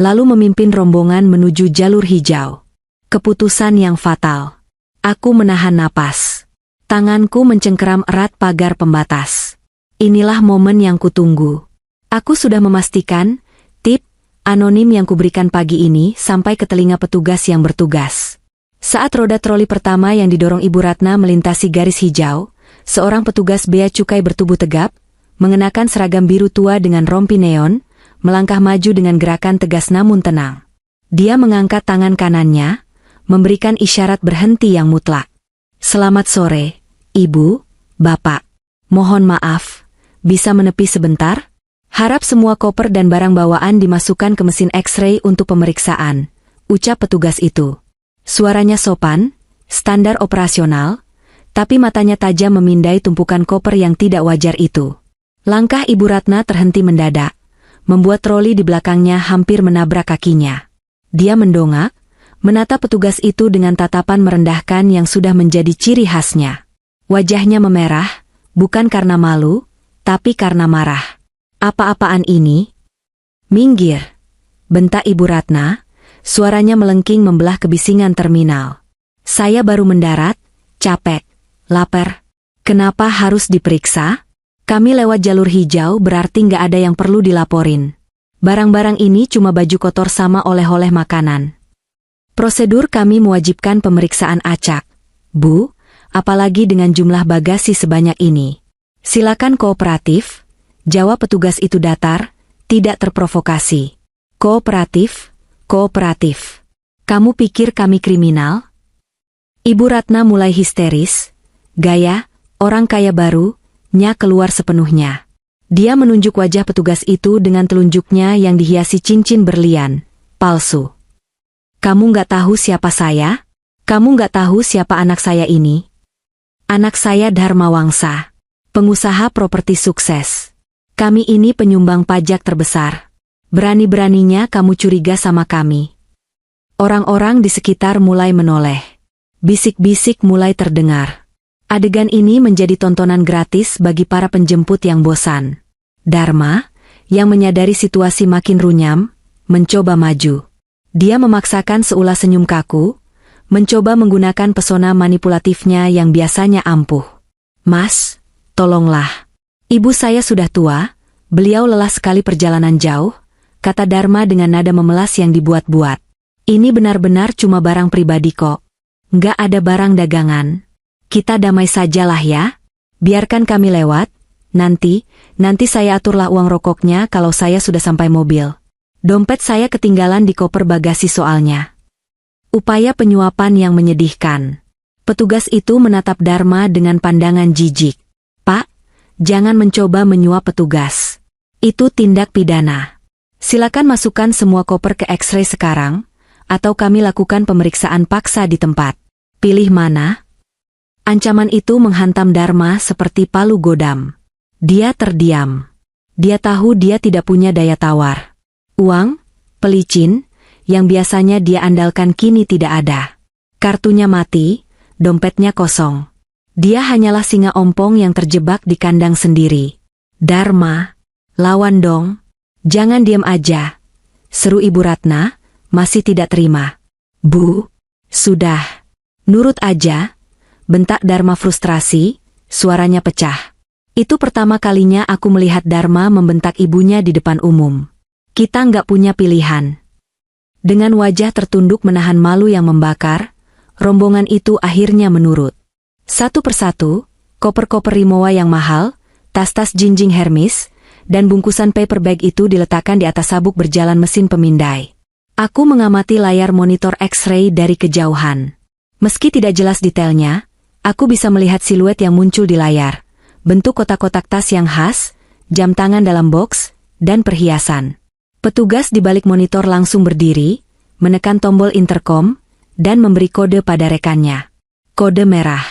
lalu memimpin rombongan menuju jalur hijau. Keputusan yang fatal. Aku menahan napas. Tanganku mencengkeram erat pagar pembatas. Inilah momen yang kutunggu. Aku sudah memastikan, tip anonim yang kuberikan pagi ini sampai ke telinga petugas yang bertugas. Saat roda troli pertama yang didorong Ibu Ratna melintasi garis hijau, seorang petugas bea cukai bertubuh tegap, mengenakan seragam biru tua dengan rompi neon, melangkah maju dengan gerakan tegas namun tenang. Dia mengangkat tangan kanannya, memberikan isyarat berhenti yang mutlak. Selamat sore, Ibu, Bapak. Mohon maaf, bisa menepi sebentar? Harap semua koper dan barang bawaan dimasukkan ke mesin X-ray untuk pemeriksaan, ucap petugas itu. Suaranya sopan, standar operasional, tapi matanya tajam memindai tumpukan koper yang tidak wajar itu. Langkah Ibu Ratna terhenti mendadak, membuat troli di belakangnya hampir menabrak kakinya. Dia mendongak, menatap petugas itu dengan tatapan merendahkan yang sudah menjadi ciri khasnya. Wajahnya memerah, bukan karena malu, tapi karena marah. Apa-apaan ini? Minggir, bentak Ibu Ratna. Suaranya melengking membelah kebisingan terminal. Saya baru mendarat, capek, lapar. Kenapa harus diperiksa? Kami lewat jalur hijau berarti nggak ada yang perlu dilaporin. Barang-barang ini cuma baju kotor sama oleh-oleh makanan. Prosedur kami mewajibkan pemeriksaan acak. Bu, apalagi dengan jumlah bagasi sebanyak ini. Silakan kooperatif, jawab petugas itu datar, tidak terprovokasi. Kooperatif? Kooperatif. Kamu pikir kami kriminal? Ibu Ratna mulai histeris. Gaya, orang kaya baru, nya keluar sepenuhnya. Dia menunjuk wajah petugas itu dengan telunjuknya yang dihiasi cincin berlian, palsu. Kamu nggak tahu siapa saya? Kamu nggak tahu siapa anak saya ini? Anak saya Dharma Wangsa, pengusaha properti sukses. Kami ini penyumbang pajak terbesar. Berani-beraninya kamu curiga sama kami. Orang-orang di sekitar mulai menoleh. Bisik-bisik mulai terdengar. Adegan ini menjadi tontonan gratis bagi para penjemput yang bosan. Dharma, yang menyadari situasi makin runyam, mencoba maju. Dia memaksakan seulas senyum kaku, mencoba menggunakan pesona manipulatifnya yang biasanya ampuh. Mas, tolonglah. Ibu saya sudah tua, beliau lelah sekali perjalanan jauh, kata Dharma dengan nada memelas yang dibuat-buat. Ini benar-benar cuma barang pribadi kok. Nggak ada barang dagangan. Kita damai sajalah ya. Biarkan kami lewat. Nanti saya aturlah uang rokoknya kalau saya sudah sampai mobil. Dompet saya ketinggalan di koper bagasi soalnya. Upaya penyuapan yang menyedihkan. Petugas itu menatap Dharma dengan pandangan jijik. Pak, jangan mencoba menyuap petugas. Itu tindak pidana. Silakan masukkan semua koper ke X-ray sekarang, atau kami lakukan pemeriksaan paksa di tempat. Pilih mana? Ancaman itu menghantam Dharma seperti palu godam. Dia terdiam. Dia tahu dia tidak punya daya tawar. Uang, pelicin, yang biasanya dia andalkan kini tidak ada. Kartunya mati, dompetnya kosong. Dia hanyalah singa ompong yang terjebak di kandang sendiri. Dharma, lawan dong. Jangan diam aja, seru Ibu Ratna, masih tidak terima. Bu, sudah. Nurut aja, bentak Dharma frustrasi, suaranya pecah. Itu pertama kalinya aku melihat Dharma membentak ibunya di depan umum. Kita nggak punya pilihan. Dengan wajah tertunduk menahan malu yang membakar, rombongan itu akhirnya menurut. Satu persatu, koper-koper Rimowa yang mahal, tas-tas jinjing Hermes, dan bungkusan paper bag itu diletakkan di atas sabuk berjalan mesin pemindai. Aku mengamati layar monitor X-ray dari kejauhan. Meski tidak jelas detailnya, aku bisa melihat siluet yang muncul di layar, bentuk kotak-kotak tas yang khas, jam tangan dalam box, dan perhiasan. Petugas di balik monitor langsung berdiri, menekan tombol intercom, dan memberi kode pada rekannya. Kode merah.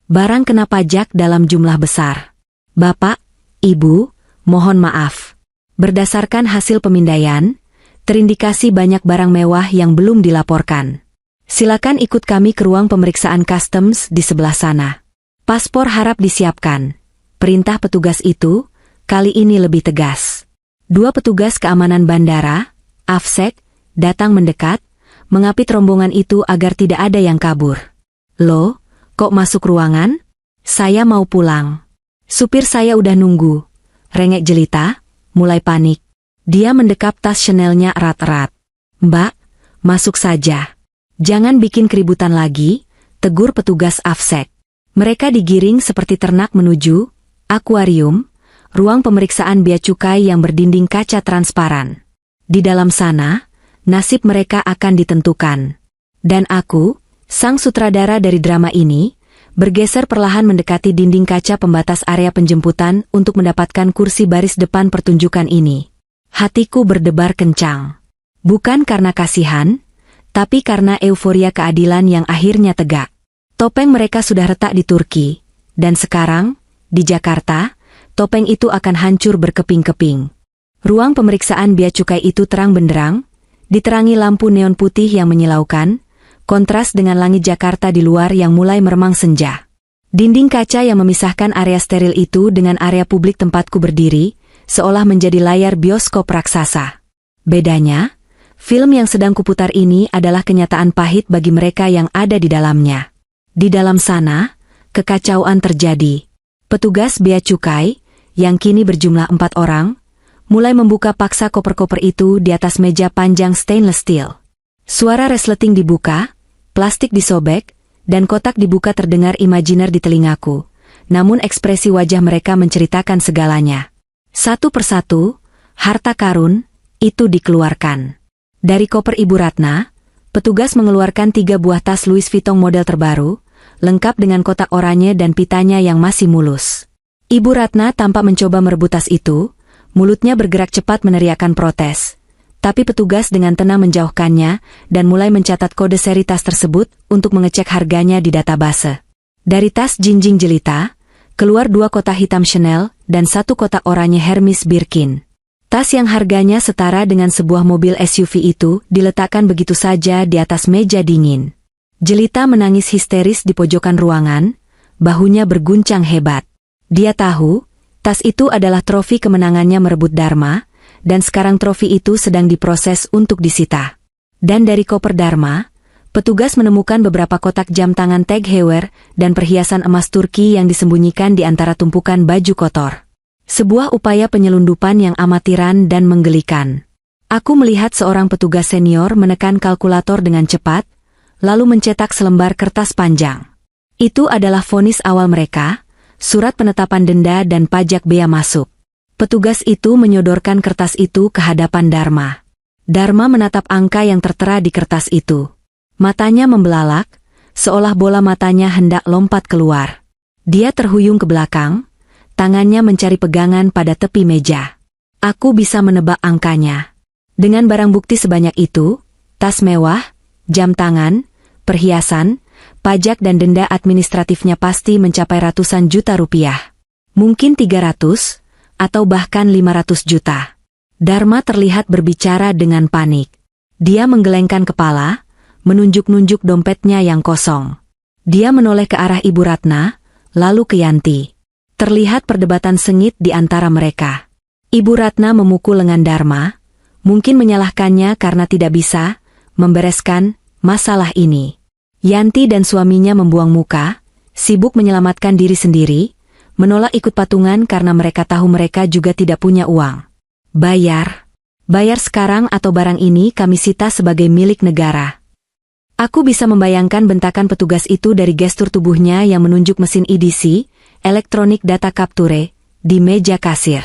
Barang kena pajak dalam jumlah besar. Bapak, Ibu, mohon maaf. Berdasarkan hasil pemindaian, terindikasi banyak barang mewah yang belum dilaporkan. Silakan ikut kami ke ruang pemeriksaan customs di sebelah sana. Paspor harap disiapkan. Perintah petugas itu, kali ini lebih tegas. Dua petugas keamanan bandara, AFSEC, datang mendekat, mengapit rombongan itu agar tidak ada yang kabur. Loh, kok masuk ruangan? Saya mau pulang. Supir saya udah nunggu. Rengek jelita, mulai panik. Dia mendekap tas Chanel-nya erat-erat. Mbak, masuk saja. Jangan bikin keributan lagi, tegur petugas AFSEC. Mereka digiring seperti ternak menuju akuarium, ruang pemeriksaan bea cukai yang berdinding kaca transparan. Di dalam sana, nasib mereka akan ditentukan. Dan aku, sang sutradara dari drama ini, bergeser perlahan mendekati dinding kaca pembatas area penjemputan untuk mendapatkan kursi baris depan pertunjukan ini. Hatiku berdebar kencang. Bukan karena kasihan, tapi karena euforia keadilan yang akhirnya tegak. Topeng mereka sudah retak di Turki, dan sekarang, di Jakarta, topeng itu akan hancur berkeping-keping. Ruang pemeriksaan bea cukai itu terang benderang, diterangi lampu neon putih yang menyilaukan, kontras dengan langit Jakarta di luar yang mulai meremang senja. Dinding kaca yang memisahkan area steril itu dengan area publik tempatku berdiri, seolah menjadi layar bioskop raksasa. Bedanya, film yang sedang kuputar ini adalah kenyataan pahit bagi mereka yang ada di dalamnya. Di dalam sana, kekacauan terjadi. Petugas bea cukai, yang kini berjumlah 4 orang, mulai membuka paksa koper-koper itu di atas meja panjang stainless steel. Suara resleting dibuka, plastik disobek, dan kotak dibuka terdengar imajiner di telingaku. Namun ekspresi wajah mereka menceritakan segalanya. Satu persatu, harta karun, itu dikeluarkan. Dari koper Ibu Ratna, petugas mengeluarkan 3 buah tas Louis Vuitton model terbaru, lengkap dengan kotak oranye dan pitanya yang masih mulus. Ibu Ratna tampak mencoba merebut tas itu, mulutnya bergerak cepat meneriakkan protes. Tapi petugas dengan tenang menjauhkannya dan mulai mencatat kode seri tas tersebut untuk mengecek harganya di database. Dari tas jinjing jelita, keluar 2 kotak hitam Chanel dan 1 kotak oranye Hermes Birkin. Tas yang harganya setara dengan sebuah mobil SUV itu diletakkan begitu saja di atas meja dingin. Jelita menangis histeris di pojokan ruangan, bahunya berguncang hebat. Dia tahu, tas itu adalah trofi kemenangannya merebut Dharma, dan sekarang trofi itu sedang diproses untuk disita. Dan dari koper Dharma, petugas menemukan beberapa kotak jam tangan Tag Heuer dan perhiasan emas Turki yang disembunyikan di antara tumpukan baju kotor. Sebuah upaya penyelundupan yang amatiran dan menggelikan. Aku melihat seorang petugas senior menekan kalkulator dengan cepat, lalu mencetak selembar kertas panjang. Itu adalah vonis awal mereka, surat penetapan denda dan pajak bea masuk. Petugas itu menyodorkan kertas itu ke hadapan Dharma. Dharma menatap angka yang tertera di kertas itu. Matanya membelalak, seolah bola matanya hendak lompat keluar. Dia terhuyung ke belakang, tangannya mencari pegangan pada tepi meja. Aku bisa menebak angkanya. Dengan barang bukti sebanyak itu, tas mewah, jam tangan, perhiasan, pajak dan denda administratifnya pasti mencapai ratusan juta rupiah. Mungkin 300, atau bahkan 500 juta. Dharma terlihat berbicara dengan panik. Dia menggelengkan kepala, menunjuk-nunjuk dompetnya yang kosong. Dia menoleh ke arah Ibu Ratna, lalu ke Yanti. Terlihat perdebatan sengit di antara mereka. Ibu Ratna memukul lengan Dharma, mungkin menyalahkannya karena tidak bisa membereskan masalah ini. Yanti dan suaminya membuang muka, sibuk menyelamatkan diri sendiri, menolak ikut patungan karena mereka tahu mereka juga tidak punya uang. Bayar sekarang atau barang ini kami sita sebagai milik negara. Aku bisa membayangkan bentakan petugas itu dari gestur tubuhnya yang menunjuk mesin EDC, Electronic Data Capture, di meja kasir.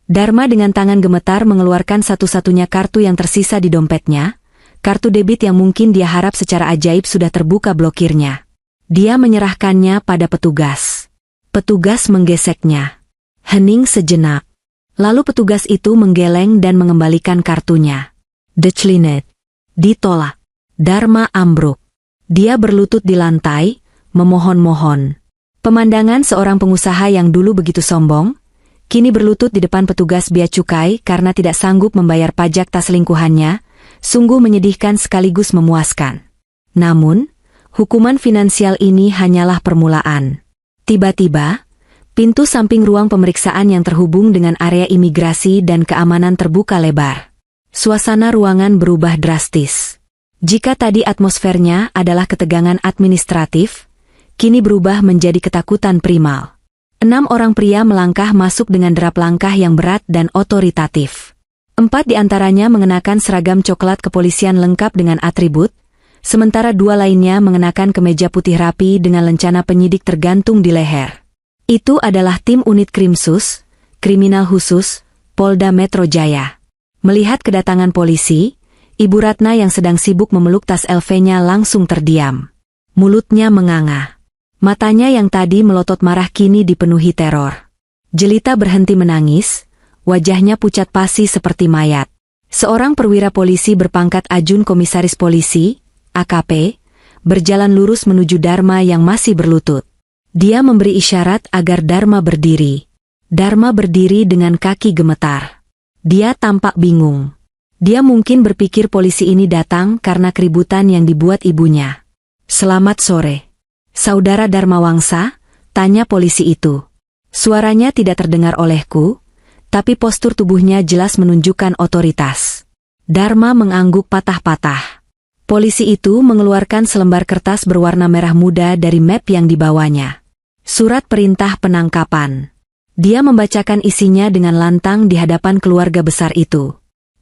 Dharma dengan tangan gemetar mengeluarkan satu-satunya kartu yang tersisa di dompetnya, kartu debit yang mungkin dia harap secara ajaib sudah terbuka blokirnya. Dia menyerahkannya pada petugas. Petugas menggeseknya. Hening sejenak. Lalu petugas itu menggeleng dan mengembalikan kartunya. Declined. Ditolak. Dharma ambruk. Dia berlutut di lantai, memohon-mohon. Pemandangan seorang pengusaha yang dulu begitu sombong, kini berlutut di depan petugas bea cukai karena tidak sanggup membayar pajak tas selingkuhannya, sungguh menyedihkan sekaligus memuaskan. Namun, hukuman finansial ini hanyalah permulaan. Tiba-tiba, pintu samping ruang pemeriksaan yang terhubung dengan area imigrasi dan keamanan terbuka lebar. Suasana ruangan berubah drastis. Jika tadi atmosfernya adalah ketegangan administratif, kini berubah menjadi ketakutan primal. 6 orang pria melangkah masuk dengan derap langkah yang berat dan otoritatif. 4 di antaranya mengenakan seragam coklat kepolisian lengkap dengan atribut, sementara 2 lainnya mengenakan kemeja putih rapi dengan lencana penyidik tergantung di leher. Itu adalah tim unit Krimsus, kriminal khusus, Polda Metro Jaya. Melihat kedatangan polisi, Ibu Ratna yang sedang sibuk memeluk tas LV-nya langsung terdiam. Mulutnya menganga. Matanya yang tadi melotot marah kini dipenuhi teror. Jelita berhenti menangis, wajahnya pucat pasi seperti mayat. Seorang perwira polisi berpangkat Ajun Komisaris Polisi, AKP, berjalan lurus menuju Dharma yang masih berlutut. Dia memberi isyarat agar Dharma berdiri. Dharma berdiri dengan kaki gemetar. Dia tampak bingung. Dia mungkin berpikir polisi ini datang karena keributan yang dibuat ibunya. "Selamat sore, Saudara Dharma Wangsa," tanya polisi itu. Suaranya tidak terdengar olehku, tapi postur tubuhnya jelas menunjukkan otoritas. Dharma mengangguk patah-patah. Polisi itu mengeluarkan selembar kertas berwarna merah muda dari map yang dibawanya. Surat perintah penangkapan. Dia membacakan isinya dengan lantang di hadapan keluarga besar itu.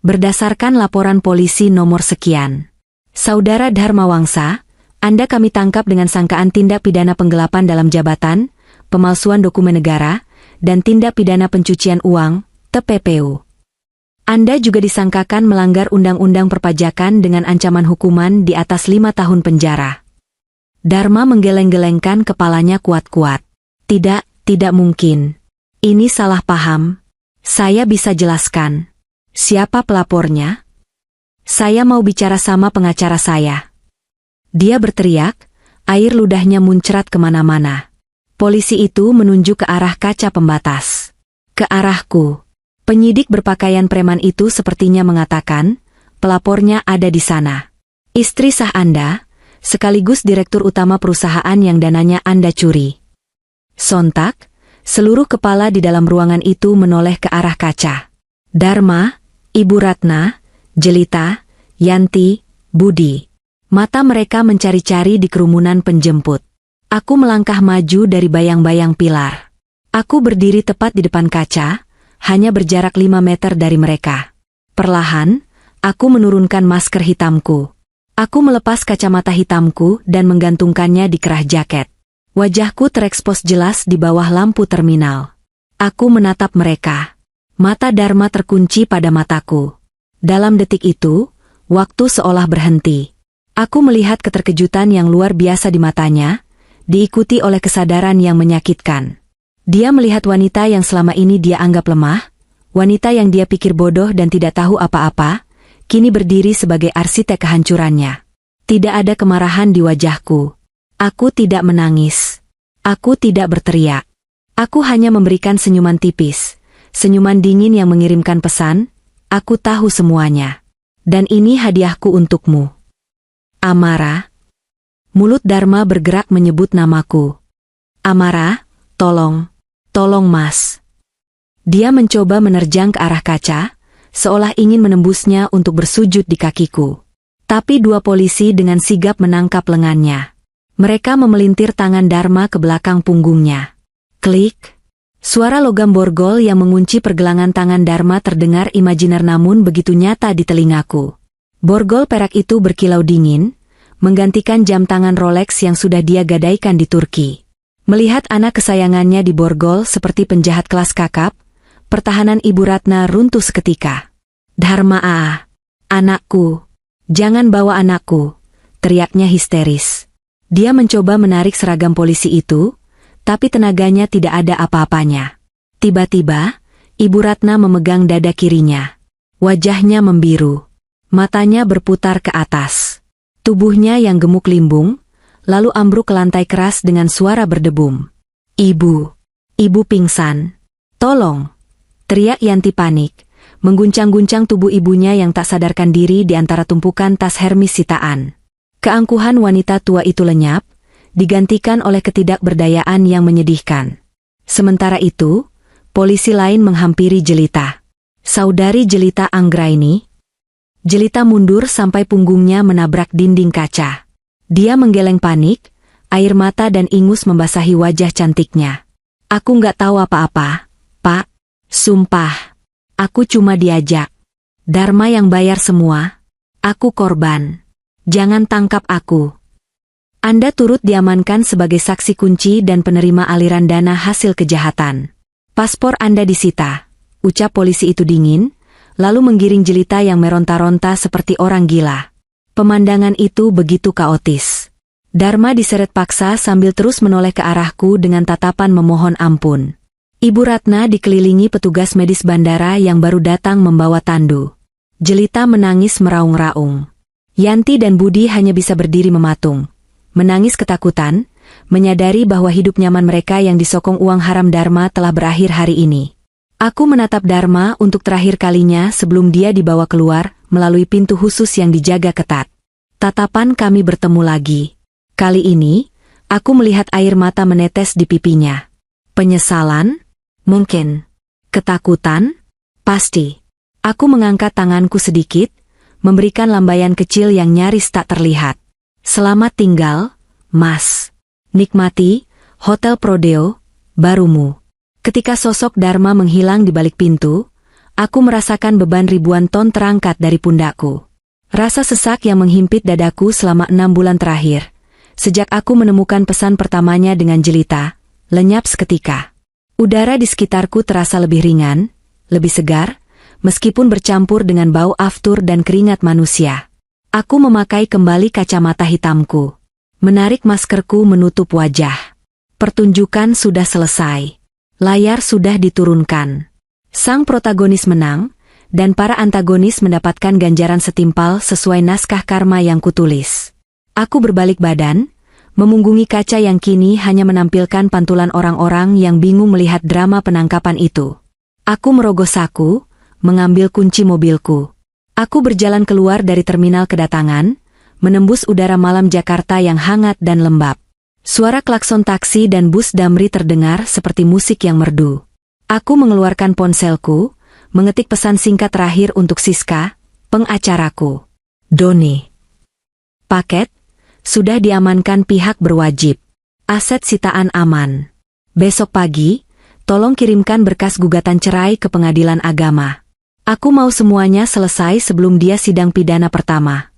Berdasarkan laporan polisi nomor sekian. Saudara Dharma Wangsa, Anda kami tangkap dengan sangkaan tindak pidana penggelapan dalam jabatan, pemalsuan dokumen negara, dan tindak pidana pencucian uang, TPPU. Anda juga disangkakan melanggar undang-undang perpajakan dengan ancaman hukuman di atas 5 tahun penjara. Dharma menggeleng-gelengkan kepalanya kuat-kuat. Tidak mungkin. Ini salah paham. Saya bisa jelaskan. Siapa pelapornya? Saya mau bicara sama pengacara saya. Dia berteriak, air ludahnya muncrat kemana-mana. Polisi itu menunjuk ke arah kaca pembatas. Ke arahku. Penyidik berpakaian preman itu sepertinya mengatakan, pelapornya ada di sana. Istri sah Anda, sekaligus direktur utama perusahaan yang dananya Anda curi. Sontak, seluruh kepala di dalam ruangan itu menoleh ke arah kaca. Dharma, Ibu Ratna, Jelita, Yanti, Budi. Mata mereka mencari-cari di kerumunan penjemput. Aku melangkah maju dari bayang-bayang pilar. Aku berdiri tepat di depan kaca, hanya berjarak 5 meter dari mereka. Perlahan, aku menurunkan masker hitamku. Aku melepas kacamata hitamku dan menggantungkannya di kerah jaket. Wajahku terekspos jelas di bawah lampu terminal. Aku menatap mereka. Mata Dharma terkunci pada mataku. Dalam detik itu, waktu seolah berhenti. Aku melihat keterkejutan yang luar biasa di matanya, diikuti oleh kesadaran yang menyakitkan. Dia melihat wanita yang selama ini dia anggap lemah, wanita yang dia pikir bodoh dan tidak tahu apa-apa, kini berdiri sebagai arsitek kehancurannya. Tidak ada kemarahan di wajahku. Aku tidak menangis. Aku tidak berteriak. Aku hanya memberikan senyuman tipis. Senyuman dingin yang mengirimkan pesan, aku tahu semuanya. Dan ini hadiahku untukmu. Amara. Mulut Dharma bergerak menyebut namaku. Amara, tolong. Tolong Mas. Dia mencoba menerjang ke arah kaca, seolah ingin menembusnya untuk bersujud di kakiku. Tapi dua polisi dengan sigap menangkap lengannya. Mereka memelintir tangan Dharma ke belakang punggungnya. Klik. Suara logam borgol yang mengunci pergelangan tangan Dharma terdengar imajiner namun begitu nyata di telingaku. Borgol perak itu berkilau dingin, menggantikan jam tangan Rolex yang sudah dia gadaikan di Turki. Melihat anak kesayangannya diborgol seperti penjahat kelas kakap, pertahanan Ibu Ratna runtuh seketika. Dharma anakku, jangan bawa anakku, teriaknya histeris. Dia mencoba menarik seragam polisi itu, tapi tenaganya tidak ada apa-apanya. Tiba-tiba, Ibu Ratna memegang dada kirinya. Wajahnya membiru, matanya berputar ke atas. Tubuhnya yang gemuk limbung, lalu ambruk ke lantai keras dengan suara berdebum. Ibu pingsan. Tolong! Teriak Yanti panik, mengguncang-guncang tubuh ibunya yang tak sadarkan diri di antara tumpukan tas Hermes sitaan. Keangkuhan wanita tua itu lenyap, digantikan oleh ketidakberdayaan yang menyedihkan. Sementara itu, polisi lain menghampiri Jelita. Saudari Jelita Anggraini. Jelita mundur sampai punggungnya menabrak dinding kaca. Dia menggeleng panik, air mata dan ingus membasahi wajah cantiknya. Aku nggak tahu apa-apa, Pak. Sumpah. Aku cuma diajak. Dharma yang bayar semua. Aku korban. Jangan tangkap aku. Anda turut diamankan sebagai saksi kunci dan penerima aliran dana hasil kejahatan. Paspor Anda disita, ucap polisi itu dingin, lalu menggiring Jelita yang meronta-ronta seperti orang gila. Pemandangan itu begitu kaotis. Dharma diseret paksa sambil terus menoleh ke arahku dengan tatapan memohon ampun. Ibu Ratna dikelilingi petugas medis bandara yang baru datang membawa tandu. Jelita menangis meraung-raung. Yanti dan Budi hanya bisa berdiri mematung. Menangis ketakutan, menyadari bahwa hidup nyaman mereka yang disokong uang haram Dharma telah berakhir hari ini. Aku menatap Dharma untuk terakhir kalinya sebelum dia dibawa keluar melalui pintu khusus yang dijaga ketat. Tatapan kami bertemu lagi. Kali ini, aku melihat air mata menetes di pipinya. Penyesalan? Mungkin. Ketakutan? Pasti. Aku mengangkat tanganku sedikit, memberikan lambaian kecil yang nyaris tak terlihat. Selamat tinggal, Mas. Nikmati, Hotel Prodeo, barumu. Ketika sosok Dharma menghilang di balik pintu, aku merasakan beban ribuan ton terangkat dari pundakku. Rasa sesak yang menghimpit dadaku selama 6 bulan terakhir, sejak aku menemukan pesan pertamanya dengan Jelita, lenyap seketika. Udara di sekitarku terasa lebih ringan, lebih segar, meskipun bercampur dengan bau aftur dan keringat manusia. Aku memakai kembali kacamata hitamku. Menarik maskerku menutup wajah. Pertunjukan sudah selesai. Layar sudah diturunkan. Sang protagonis menang, dan para antagonis mendapatkan ganjaran setimpal sesuai naskah karma yang kutulis. Aku berbalik badan, memunggungi kaca yang kini hanya menampilkan pantulan orang-orang yang bingung melihat drama penangkapan itu. Aku merogoh saku, mengambil kunci mobilku. Aku berjalan keluar dari terminal kedatangan, menembus udara malam Jakarta yang hangat dan lembab. Suara klakson taksi dan bus Damri terdengar seperti musik yang merdu. Aku mengeluarkan ponselku, mengetik pesan singkat terakhir untuk Siska, pengacaraku. Doni. Paket, sudah diamankan pihak berwajib. Aset sitaan aman. Besok pagi, tolong kirimkan berkas gugatan cerai ke pengadilan agama. Aku mau semuanya selesai sebelum dia sidang pidana pertama.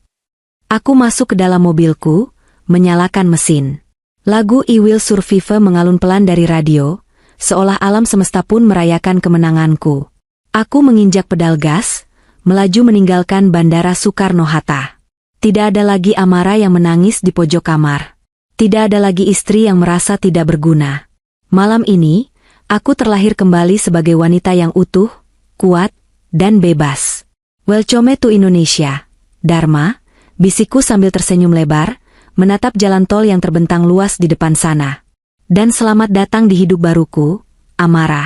Aku masuk ke dalam mobilku, menyalakan mesin. Lagu I Will Survive mengalun pelan dari radio, seolah alam semesta pun merayakan kemenanganku. Aku menginjak pedal gas, melaju meninggalkan Bandara Soekarno-Hatta. Tidak ada lagi Amara yang menangis di pojok kamar. Tidak ada lagi istri yang merasa tidak berguna. Malam ini, aku terlahir kembali sebagai wanita yang utuh, kuat, dan bebas. Welcome to Indonesia, Dharma, bisikku sambil tersenyum lebar, menatap jalan tol yang terbentang luas di depan sana. Dan selamat datang di hidup baruku, Amara.